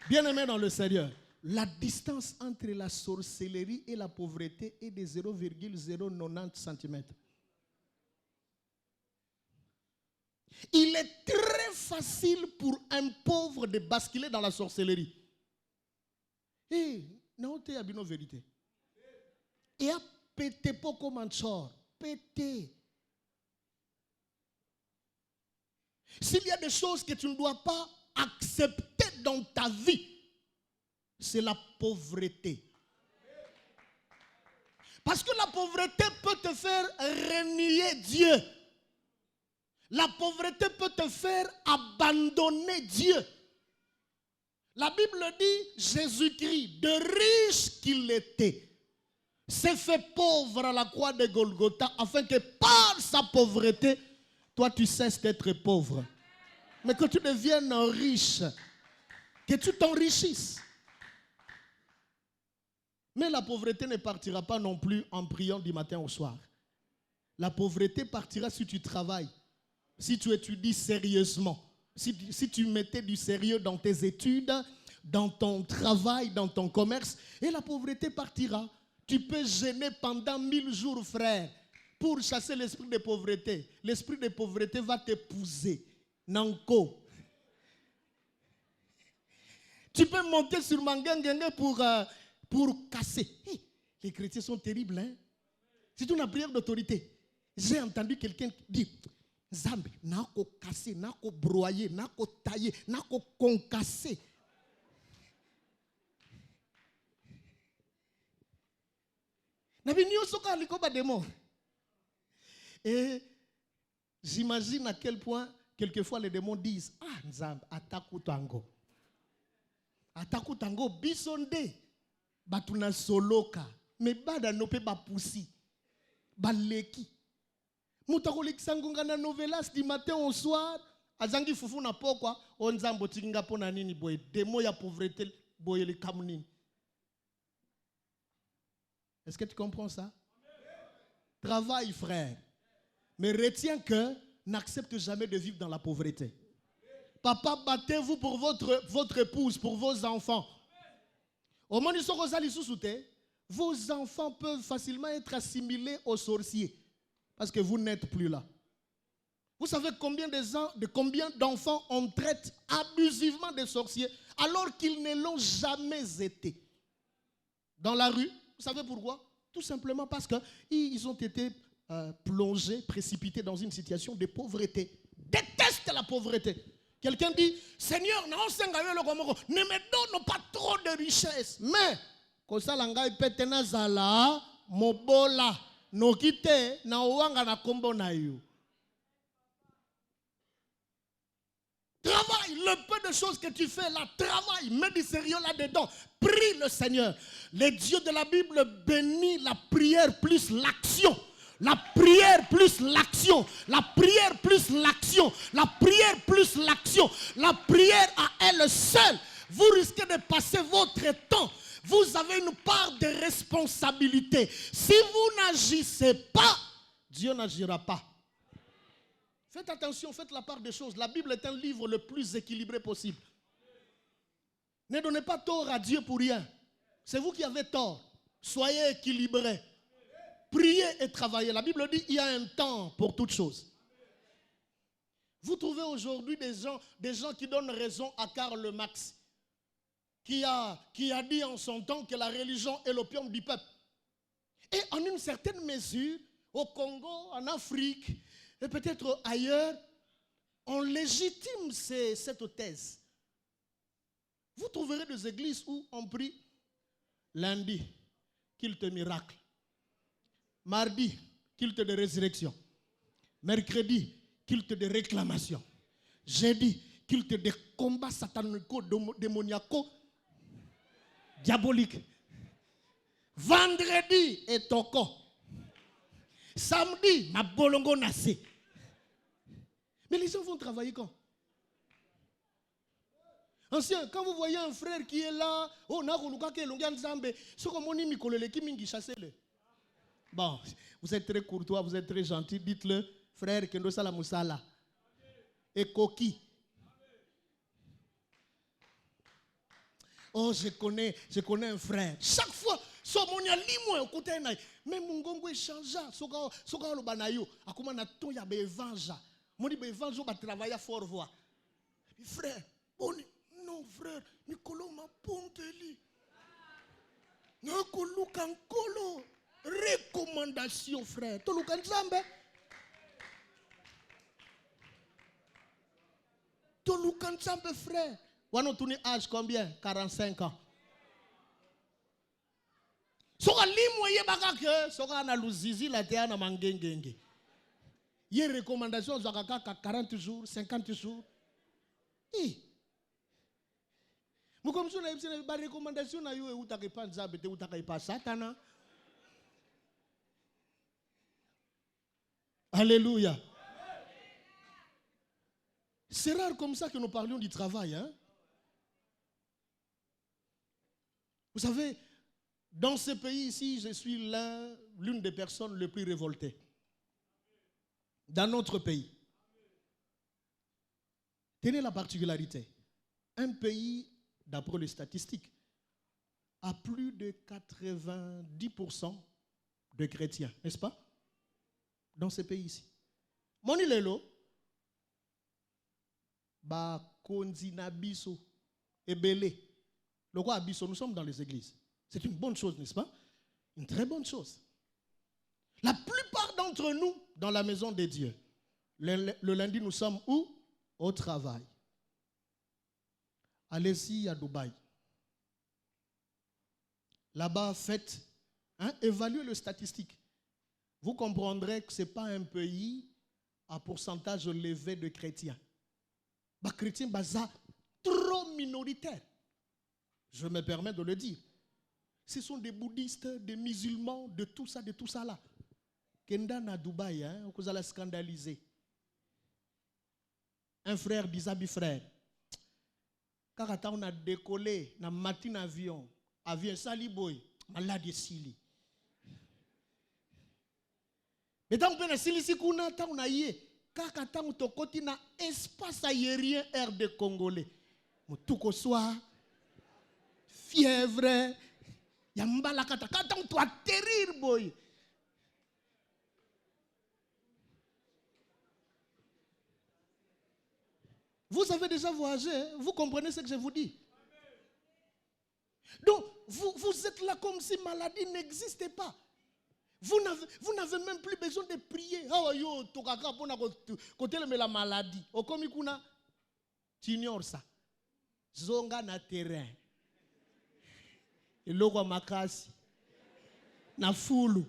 Bien-aimés dans le Seigneur, la distance entre la sorcellerie et la pauvreté est de 0,090 cm. Il est très facile pour un pauvre de basculer dans la sorcellerie. Et non, tu as bien vérité. Et à péter pas comme un chor. Péter. S'il y a des choses que tu ne dois pas accepter dans ta vie, c'est la pauvreté. Parce que la pauvreté peut te faire renier Dieu. La pauvreté peut te faire abandonner Dieu. La Bible dit, Jésus-Christ, de riche qu'il était, s'est fait pauvre à la croix de Golgotha, afin que par sa pauvreté, toi tu cesses d'être pauvre. Mais que tu deviennes riche, que tu t'enrichisses. Mais la pauvreté ne partira pas non plus en priant du matin au soir. La pauvreté partira si tu travailles, si tu étudies sérieusement, si tu mettais du sérieux dans tes études, dans ton travail, dans ton commerce, et la pauvreté partira. Tu peux jeûner pendant 1000 jours, frère, pour chasser l'esprit de pauvreté. L'esprit de pauvreté va t'épouser. Nanko. Tu peux monter sur Mangangenge pour casser. Hey, les chrétiens sont terribles, hein? C'est une prière d'autorité. J'ai entendu quelqu'un dire, Zambi, nako casser, nako broyer, nako tailler, nako concasser. Et j'imagine à quel point quelquefois les démons disent, ah Nzambe, ataku tango. Ataku tango bisonde. Batuna soloka. Mais bada no pe ba poussi. Baleki. Mutakolik sangunga na novelas du matin au soir. Azangi fufu na pokwa. On Nzambo tinga pona nini boy. Démon ya pauvreté boy le kamunini. Est-ce que tu comprends ça? Travaille, frère. Mais retiens que n'accepte jamais de vivre dans la pauvreté. Papa, battez-vous pour votre épouse, pour vos enfants. Au moment où vos enfants peuvent facilement être assimilés aux sorciers. Parce que vous n'êtes plus là. Vous savez combien d'enfants on traite abusivement des sorciers alors qu'ils ne l'ont jamais été. Dans la rue, vous savez pourquoi? Tout simplement parce qu'ils ont été plongés, précipités dans une situation de pauvreté. Détestent la pauvreté. Quelqu'un dit, Seigneur, ne me donne pas trop de richesses. Mais, kosalanga ipetena zala, mobola, nokite, na uwanga na kombo na yu. Travaille, le peu de choses que tu fais là, travaille, mets du sérieux là-dedans. Prie le Seigneur. Les dieux de la Bible bénissent la prière plus l'action. La prière plus l'action. La prière plus l'action. La prière plus l'action. La prière à elle seule. Vous risquez de passer votre temps. Vous avez une part de responsabilité. Si vous n'agissez pas, Dieu n'agira pas. Faites attention, faites la part des choses. La Bible est un livre le plus équilibré possible. Ne donnez pas tort à Dieu pour rien. C'est vous qui avez tort. Soyez équilibrés. Priez et travaillez. La Bible dit qu'il y a un temps pour toutes choses. Vous trouvez aujourd'hui des gens qui donnent raison à Karl Marx, qui a dit en son temps que la religion est l'opium du peuple. Et en une certaine mesure, au Congo, en Afrique, et peut-être ailleurs, on légitime cette thèse. Vous trouverez des églises où on prie lundi, culte miracle. Mardi, culte de résurrection. Mercredi, culte de réclamation. Jeudi, culte de combat satanico-démoniaco diabolique. Vendredi, etoko. Samedi, ma bolongo nase. Mais les gens vont travailler quand? Ancien, quand vous voyez un frère qui est là, oh, bon, vous êtes très courtois, vous êtes très gentil, dites-le, frère, Kendo Sala Moussala. Et Koki. Oh, je connais un frère. Chaque fois, somonia limo écoutez mais mon gongo est changé. Soka lo banayo, akuma na ton ya be évangile. Moni be évangile ba travailler fort voix. Frère, non frère, Nicolo m'a ponteli. Nakolo kankolo. Recommandation frère. To lukan zambe. To lukan zambe frère. Wano tourné âge combien? 45 ans. Soka limwe ye bakake, soka na luzizi la te na mangengenge. Ye recommandation zakaka 40 jours, 50 jours. Mukomso na yebse ba recommandation na yo e utake pa nzambe te utake pa satana. Alléluia. C'est rare comme ça que nous parlions du travail, hein? Vous savez, dans ce pays ici, je suis l'une des personnes les plus révoltées. Dans notre pays. Tenez la particularité. Un pays, d'après les statistiques, a plus de 90% de chrétiens, n'est-ce pas? Dans ce pays ici. Moni lelo, ba konzina biso, ebele. Le roi Abisso, nous sommes dans les églises. C'est une bonne chose, n'est-ce pas? Une très bonne chose. La plupart d'entre nous, dans la maison de Dieu, le lundi, nous sommes où? Au travail. Allez-y à Dubaï. Là-bas, faites, évaluez les statistiques. Vous comprendrez que ce n'est pas un pays à pourcentage élevé de chrétiens. Les chrétiens, c'est trop minoritaire. Je me permets de le dire. Ce sont des bouddhistes, des musulmans, de tout ça là. Kenda na Dubaï, vous allez scandaliser. Un frère d'Isabi frère. Quand on a décollé, na matin avion saliboy, malade sili. Mais tant que sili sikuna, tant on a yé, quand on tokoti na espace aérien air de Congolais. Tout soit fièvre, yambala kata, quand on doit atterrir boy. Vous avez déjà voyagé, vous comprenez ce que je vous dis. Donc, vous êtes là comme si maladie n'existait pas. Vous n'avez même plus besoin de prier. Ah yo, tokaka pona côté la maladie. Okomi kuna Tu ignores ça. Zonga na terrain. Et l'eau makasi. Na foulou.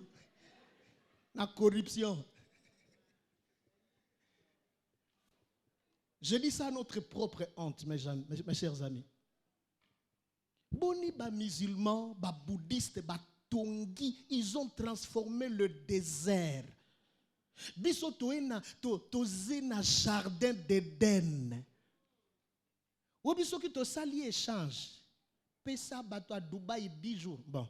Na corruption. Je dis ça à notre propre honte, mes chers amis. Boni ba musulmans, ba bouddhistes, ba tongi, ils ont transformé le désert. Biso toze na jardin d'Éden. Ou biso ki to sali échange. Pesa bato à Dubaï 10 jours. Bon.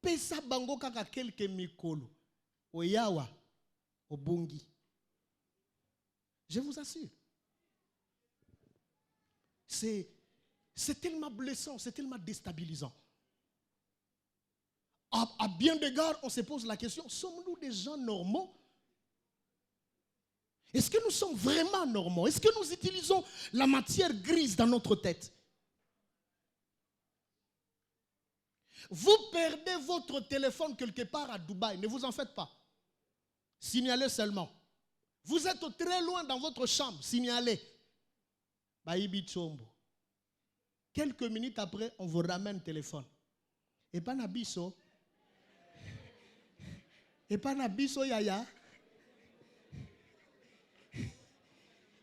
Pesa bango kaka quelques mikolo. Oyawa, obungi. Je vous assure. C'est tellement blessant, c'est tellement déstabilisant. À bien d'égards, on se pose la question, sommes-nous des gens normaux? Est-ce que nous sommes vraiment normaux? Est-ce que nous utilisons la matière grise dans notre tête? Vous perdez votre téléphone quelque part à Dubaï, ne vous en faites pas. Signalez seulement. Vous êtes très loin dans votre chambre, signalez. Baïbi Chombo. Quelques minutes après, on vous ramène le téléphone. Et pas nabiso. Et pas nabiso yaya.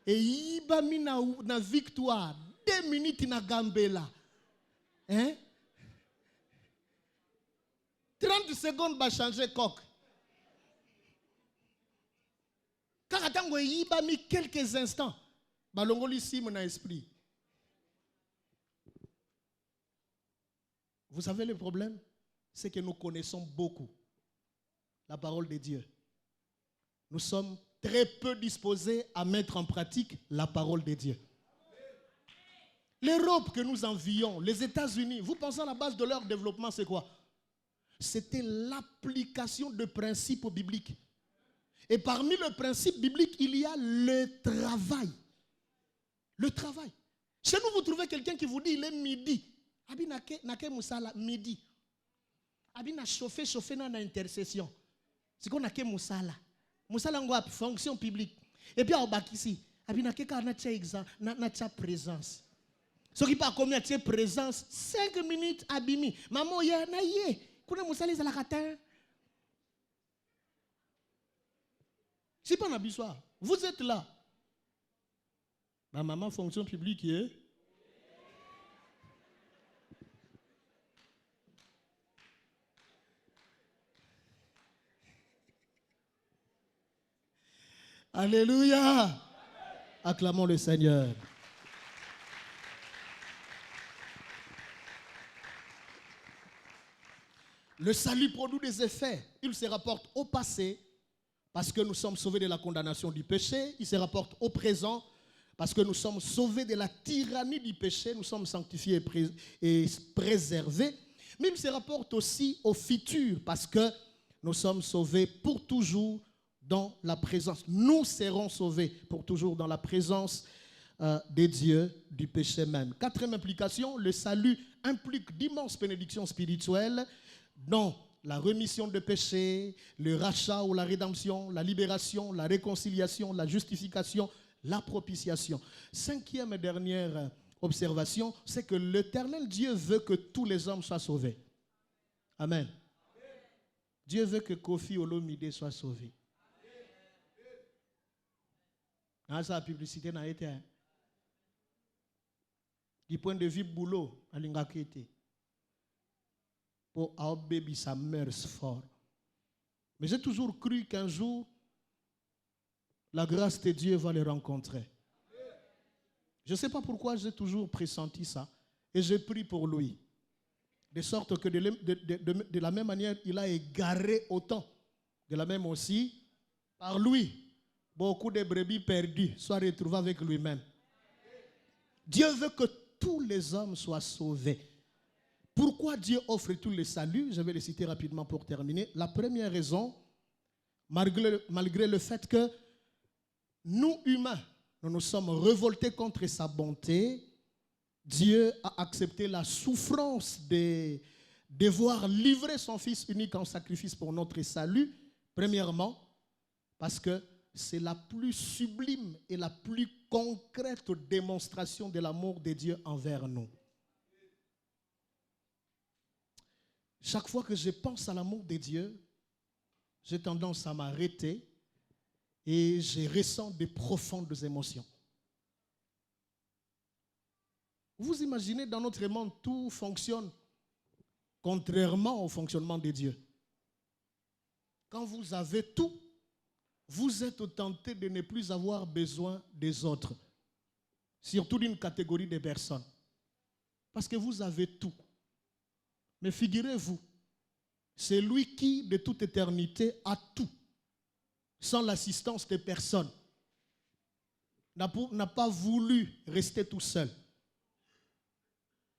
Et iba mi na victoire. 2 minutes na gambela. Hein? 30 secondes va changer coq. Car attends, iba mi quelques instants. Balongoli si mon esprit. Vous savez le problème? C'est que nous connaissons beaucoup la parole de Dieu. Nous sommes très peu disposés à mettre en pratique la parole de Dieu. L'Europe que nous envions, les États-Unis, vous pensez à la base de leur développement, c'est quoi? C'était l'application de principes bibliques. Et parmi les principes bibliques, il y a le travail. Le travail. Chez nous, vous trouvez quelqu'un qui vous dit il est midi. Abi nake musala midi. Abi na chauffer na intercession. C'est qu'on a ke musala. Musala ngwa fonction publique. Et puis au bakisi, abi nake ka na tia exam, na tia présence. Ce qui pas combien tia présence 5 minutes abimi. Maman ya na ye. Kuna musala za la katin. C'est pas un soir. Vous êtes là. Ma maman fonction publique est. Alléluia. Acclamons le Seigneur. Le salut produit des effets. Il se rapporte au passé parce que nous sommes sauvés de la condamnation du péché. Il se rapporte au présent parce que nous sommes sauvés de la tyrannie du péché. Nous sommes sanctifiés et préservés. Mais il se rapporte aussi au futur parce que nous sommes sauvés pour toujours dans la présence. Nous serons sauvés pour toujours dans la présence de Dieu, du péché même. 4e implication, le salut implique d'immenses bénédictions spirituelles dont la remission de péché, le rachat ou la rédemption, la libération, la réconciliation, la justification, la propitiation. 5e et dernière observation, c'est que l'Éternel Dieu veut que tous les hommes soient sauvés. Amen. Dieu veut que Kofi Olomide soit sauvé. La publicité n'a été. Du point de vue boulot, à l'ingakete. Pour our baby, ça meurt fort. Mais j'ai toujours cru qu'un jour, la grâce de Dieu va les rencontrer. Je ne sais pas pourquoi j'ai toujours pressenti ça. Et j'ai prié pour lui. De sorte que de la même manière, il a égaré autant. De la même aussi, par lui, beaucoup de brebis perdues soient retrouvées avec lui-même. Dieu veut que tous les hommes soient sauvés. Pourquoi Dieu offre tous les saluts? Je vais les citer rapidement pour terminer. La première raison, malgré le fait que nous, humains, nous nous sommes révoltés contre sa bonté, Dieu a accepté la souffrance de devoir livrer son Fils unique en sacrifice pour notre salut. Premièrement, parce que c'est la plus sublime et la plus concrète démonstration de l'amour de Dieu envers nous. Chaque fois que je pense à l'amour de Dieu, j'ai tendance à m'arrêter et je ressens de profondes émotions. Vous imaginez, dans notre monde, tout fonctionne contrairement au fonctionnement de Dieu. Quand vous avez tout, vous êtes tenté de ne plus avoir besoin des autres, surtout d'une catégorie de personnes, parce que vous avez tout. Mais figurez-vous, c'est lui qui, de toute éternité, a tout, sans l'assistance de personne, n'a pas voulu rester tout seul.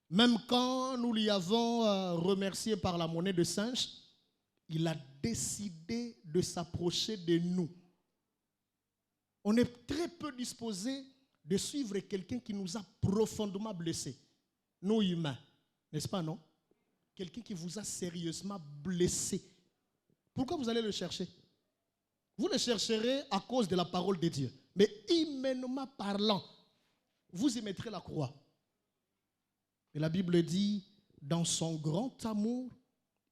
Même quand nous l'y avons remercié par la monnaie de singe, il a décidé de s'approcher de nous. On est très peu disposé de suivre quelqu'un qui nous a profondément blessés. Nous humains, n'est-ce pas, non? Quelqu'un qui vous a sérieusement blessé. Pourquoi vous allez le chercher? Vous le chercherez à cause de la parole de Dieu. Mais humainement parlant, vous y mettrez la croix. Et la Bible dit, dans son grand amour,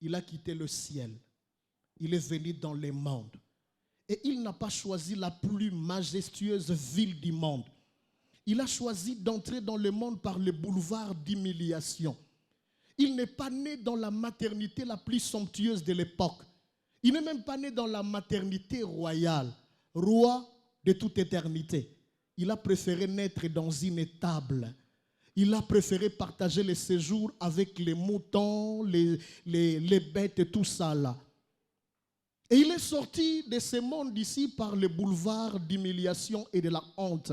il a quitté le ciel. Il est venu dans les mondes. Et il n'a pas choisi la plus majestueuse ville du monde. Il a choisi d'entrer dans le monde par le boulevard d'humiliation. Il n'est pas né dans la maternité la plus somptueuse de l'époque. Il n'est même pas né dans la maternité royale, roi de toute éternité. Il a préféré naître dans une étable. Il a préféré partager les séjours avec les moutons, les bêtes et tout ça là. Et il est sorti de ce monde ici par le boulevard d'humiliation et de la honte,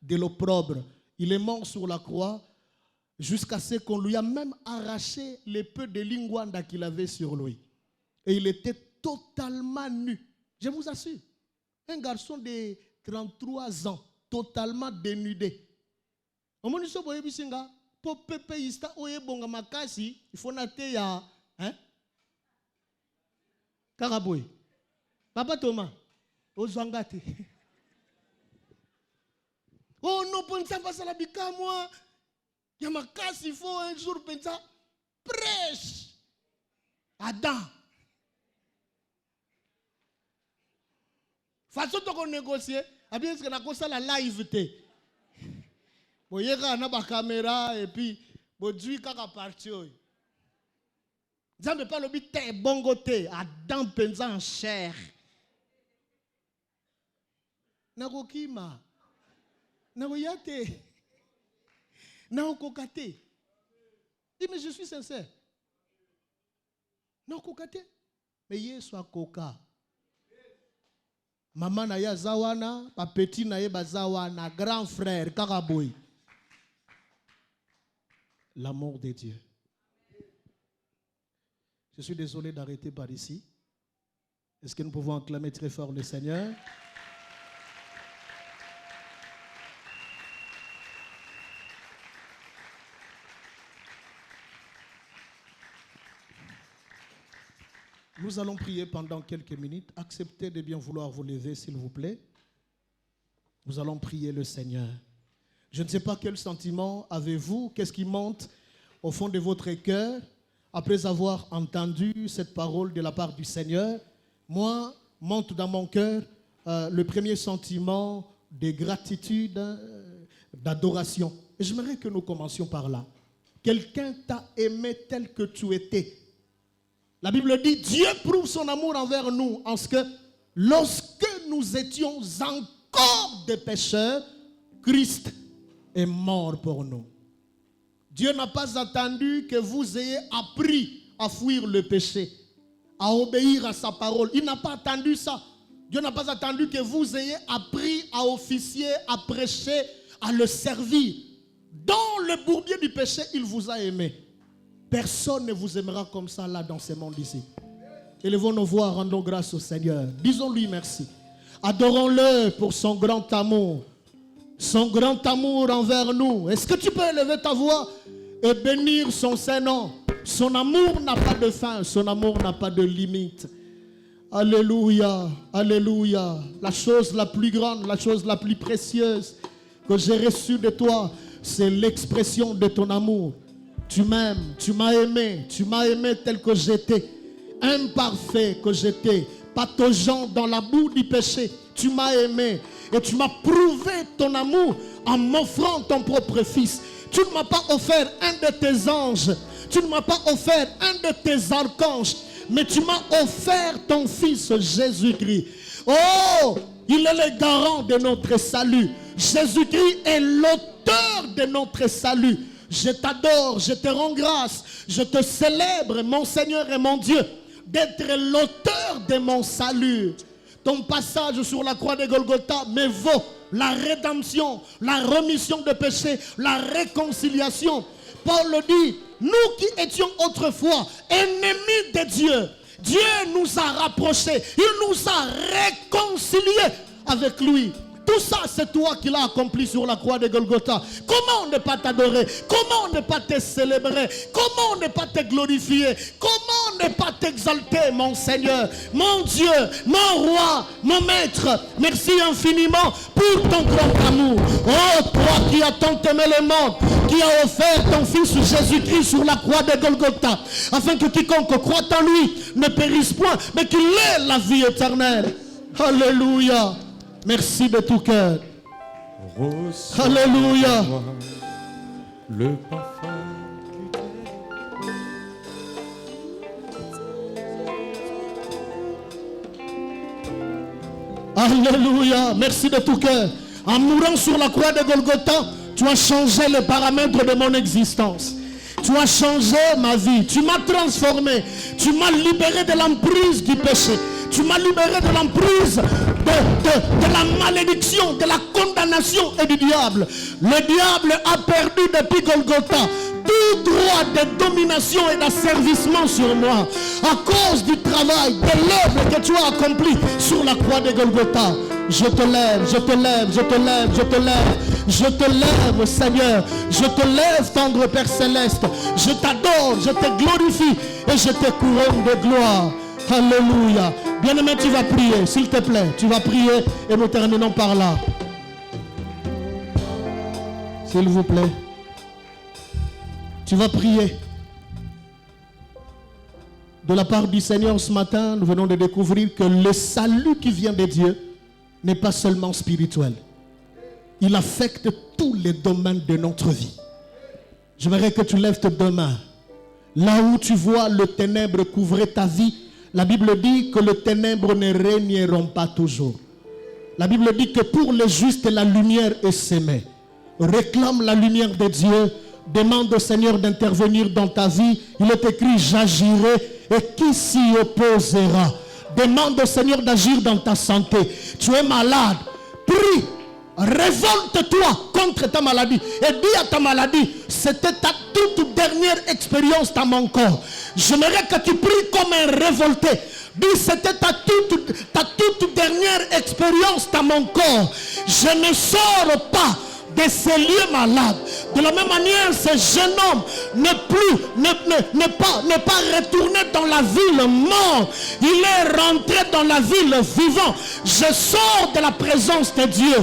de l'opprobre. Il est mort sur la croix jusqu'à ce qu'on lui a même arraché les peu de linguanda qu'il avait sur lui. Et il était totalement nu. Je vous assure. Un garçon de 33 ans, totalement dénudé. Il faut noter Karaboy. Papa Thomas, Ozwangate. Oh non, pensa pas ça la bika moi. Yamakasi, il faut un jour pensa prêche. Adam. Façon de négocier, a bien ce qu'on a commencé la live té. Bon, il y a une caméra et puis bon Dieu kaka parti. Nzambe pas lobi te bongo te Adam penza en chair. Nakokima. Nakoyate. Nakokate. Mais je suis sincère. Nakokate. Mais Yesu akoka. Maman na ya zawana, pa petit na ye bazawana, grand frère karaboy. L'amour de Dieu. Je suis désolé d'arrêter par ici. Est-ce que nous pouvons acclamer très fort le Seigneur? Nous allons prier pendant quelques minutes. Acceptez de bien vouloir vous lever, s'il vous plaît. Nous allons prier le Seigneur. Je ne sais pas quel sentiment avez-vous, qu'est-ce qui monte au fond de votre cœur après avoir entendu cette parole de la part du Seigneur. Moi, monte dans mon cœur le premier sentiment de gratitude, d'adoration. Et j'aimerais que nous commencions par là. Quelqu'un t'a aimé tel que tu étais. La Bible dit, Dieu prouve son amour envers nous en ce que lorsque nous étions encore des pécheurs, Christ est mort pour nous. Dieu n'a pas attendu que vous ayez appris à fuir le péché, à obéir à sa parole. Il n'a pas attendu ça. Dieu n'a pas attendu que vous ayez appris à officier, à prêcher, à le servir. Dans le bourbier du péché, il vous a aimé. Personne ne vous aimera comme ça là dans ce monde ici. Élevons nos voix, rendons grâce au Seigneur. Disons-lui merci. Adorons-le pour son grand amour. Son grand amour envers nous. Est-ce que tu peux élever ta voix et bénir son Saint-Nom? Son amour n'a pas de fin. Son amour n'a pas de limite. Alléluia, alléluia. La chose la plus grande, la chose la plus précieuse que j'ai reçue de toi, c'est l'expression de ton amour. Tu m'aimes, tu m'as aimé tel que j'étais, imparfait que j'étais, pataugeant dans la boue du péché. Tu m'as aimé et tu m'as prouvé ton amour en m'offrant ton propre fils. Tu ne m'as pas offert un de tes anges, tu ne m'as pas offert un de tes archanges, mais tu m'as offert ton fils Jésus-Christ. Oh, il est le garant de notre salut. Jésus-Christ est l'auteur de notre salut. Je t'adore, je te rends grâce, je te célèbre, mon Seigneur et mon Dieu, d'être l'auteur de mon salut. Ton passage sur la croix de Golgotha me vaut la rédemption, la rémission de péché, la réconciliation. Paul le dit, nous qui étions autrefois ennemis de Dieu, Dieu nous a rapprochés, il nous a réconciliés avec lui. Tout ça, c'est toi qui l'as accompli sur la croix de Golgotha. Comment ne pas t'adorer? Comment ne pas te célébrer? Comment ne pas te glorifier? Comment ne pas t'exalter, mon Seigneur, mon Dieu, mon roi, mon maître? Merci infiniment pour ton grand amour. Oh, toi qui as tant aimé le monde, qui as offert ton fils Jésus-Christ sur la croix de Golgotha, afin que quiconque croit en lui ne périsse point, mais qu'il ait la vie éternelle. Alléluia. Merci de tout cœur. Alléluia. Le parfum Alléluia. Merci de tout cœur. En mourant sur la croix de Golgotha, tu as changé les paramètres de mon existence. Tu as changé ma vie. Tu m'as transformé. Tu m'as libéré de l'emprise du péché. Tu m'as libéré de l'emprise de la malédiction, de la condamnation et du diable. Le diable a perdu depuis Golgotha tout droit de domination et d'asservissement sur moi à cause du travail, de l'œuvre que tu as accompli sur la croix de Golgotha. Je te lève, je te lève, je te lève, je te lève. Je te lève, Seigneur. Je te lève, tendre Père Céleste. Je t'adore, je te glorifie et je te couronne de gloire. Alléluia. Bien-aimé, tu vas prier, s'il te plaît. Tu vas prier et nous terminons par là. S'il vous plaît. Tu vas prier. De la part du Seigneur ce matin, nous venons de découvrir que le salut qui vient de Dieu n'est pas seulement spirituel. Il affecte tous les domaines de notre vie. J'aimerais que tu lèves tes deux mains. Là où tu vois le ténèbre couvrir ta vie, la Bible dit que les ténèbres ne régneront pas toujours. La Bible dit que pour les justes, la lumière est sémée. Réclame la lumière de Dieu. Demande au Seigneur d'intervenir dans ta vie. Il est écrit, j'agirai et qui s'y opposera? Demande au Seigneur d'agir dans ta santé. Tu es malade. Prie. Révolte-toi contre ta maladie et dis à ta maladie, c'était ta toute dernière expérience dans mon corps. J'aimerais que tu pries comme un révolté. Dis, c'était ta toute dernière expérience dans mon corps. Je ne sors pas de ces lieux malades. De la même manière, ce jeune homme n'est pas retourné dans la ville morte. Il est rentré dans la ville vivant. Je sors de la présence de Dieu,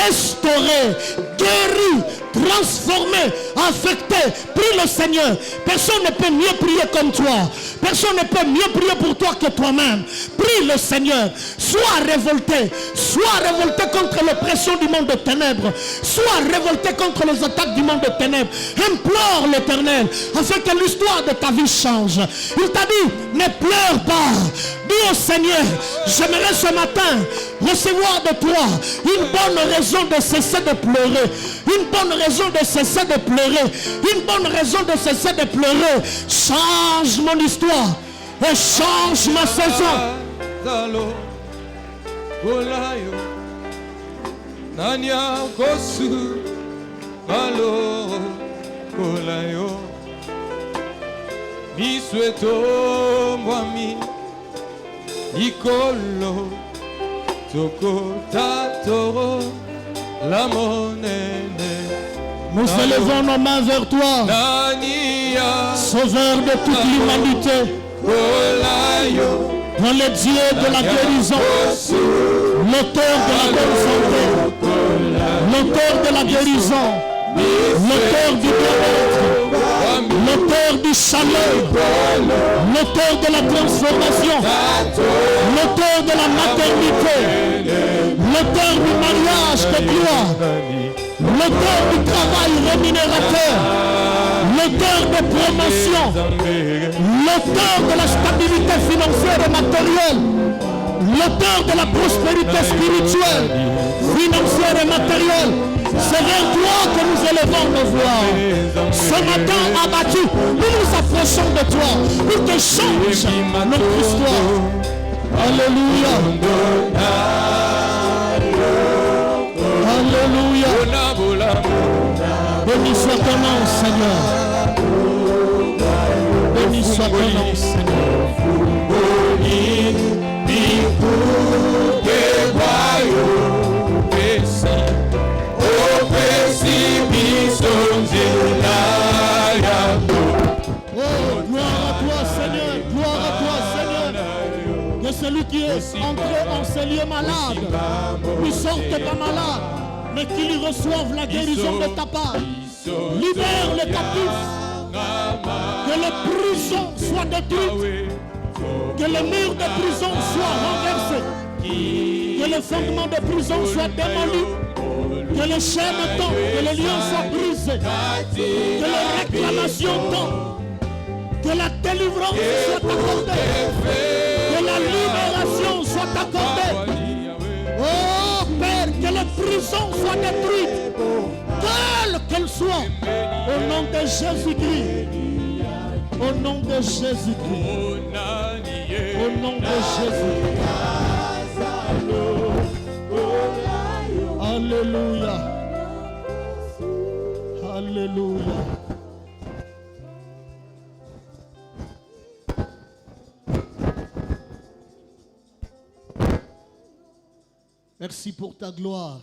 restauré, guéri, transformé, affecté. Prie le Seigneur. Personne ne peut mieux prier comme toi. Personne ne peut mieux prier pour toi que toi-même. Prie le Seigneur. Sois révolté. Sois révolté contre l'oppression du monde de ténèbres. Sois révolté contre les attaques du monde de ténèbres. Implore l'Éternel afin que l'histoire de ta vie change. Il t'a dit, ne pleure pas. Dis au Seigneur, j'aimerais ce matin recevoir de toi une bonne raison de cesser de pleurer. Une bonne raison de cesser de pleurer. Une bonne raison de cesser de pleurer. Change mon histoire et change ma saison. Nanya kosu alo kolayo misweto mwami ikolo toko tatoro la monene. Nous élevons nos mains vers toi, Nania Sauveur de toute l'humanité. kolayo Toi le Dieu de la guérison, l'auteur de la bonne santé, l'auteur de la guérison, l'auteur du bien-être, l'auteur du salut, l'auteur de la transformation, l'auteur de la maternité, l'auteur du mariage de gloire, l'auteur du travail rémunérateur, l'auteur de promotion, l'auteur de la stabilité financière et matérielle, l'auteur de la prospérité spirituelle, financière et matérielle. C'est vers toi que nous élevons nos voix. Ce matin abattu, nous nous approchons de toi pour que change notre histoire. Alléluia. Alléluia. Béni soit ton nom, Seigneur. Béni soit ton nom, Seigneur. Oh, gloire à toi, Seigneur. Gloire à toi, Seigneur. Que celui qui est entré en ces lieux malades ne sorte pas malade, mais qu'il reçoive la guérison de ta part. Libère les captifs. Que les prisons soient détruites. Que les murs de prison soient renversés. Que les fondements de prison soient démolis. Que les chaînes tombent. Que les liens soient brisés. Que les réclamations tombent. Que la délivrance soit accordée. Que la libération soit accordée. Oh Père, que les prisons soient détruites. Quelles qu'elles soient. Au nom de Jésus-Christ. Au nom de Jésus-Christ. Au nom de Jésus-Christ. Alléluia. Alléluia. Merci pour ta gloire.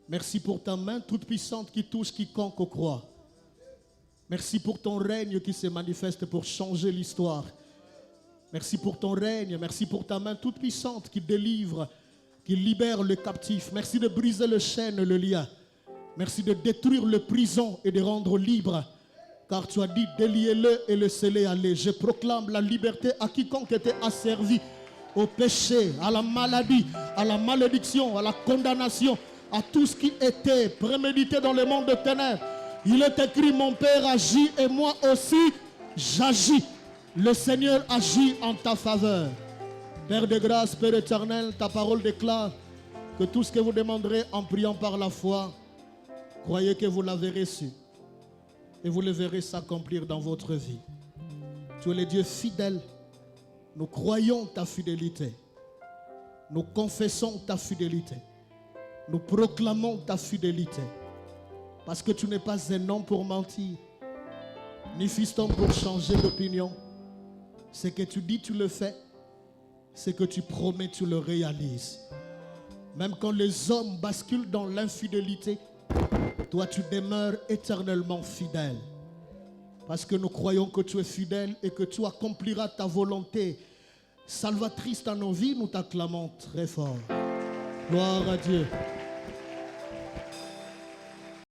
Merci pour ta main toute puissante qui touche quiconque aux croix. Merci pour ton règne qui se manifeste pour changer l'histoire. Merci pour ton règne. Merci pour ta main toute puissante qui délivre, qui libère le captif. Merci de briser le chêne, le lien. Merci de détruire le prison et de rendre libre. Car tu as dit, déliez-le et laissez-le aller. Je proclame la liberté à quiconque était asservi au péché, à la maladie, à la malédiction, à la condamnation, à tout ce qui était prémédité dans le monde de ténèbres. Il est écrit, mon Père agit et moi aussi j'agis. Le Seigneur agit en ta faveur. Père de grâce, Père éternel, ta parole déclare que tout ce que vous demanderez en priant par la foi, croyez que vous l'avez reçu et vous le verrez s'accomplir dans votre vie. Tu es le Dieu fidèle. Nous croyons ta fidélité. Nous confessons ta fidélité. Nous proclamons ta fidélité. Parce que tu n'es pas un homme pour mentir, ni fiston pour changer d'opinion. Ce que tu dis, tu le fais. Ce que tu promets, tu le réalises. Même quand les hommes basculent dans l'infidélité, toi tu demeures éternellement fidèle. Parce que nous croyons que tu es fidèle et que tu accompliras ta volonté salvatrice dans nos vies, nous t'acclamons très fort. Gloire à Dieu.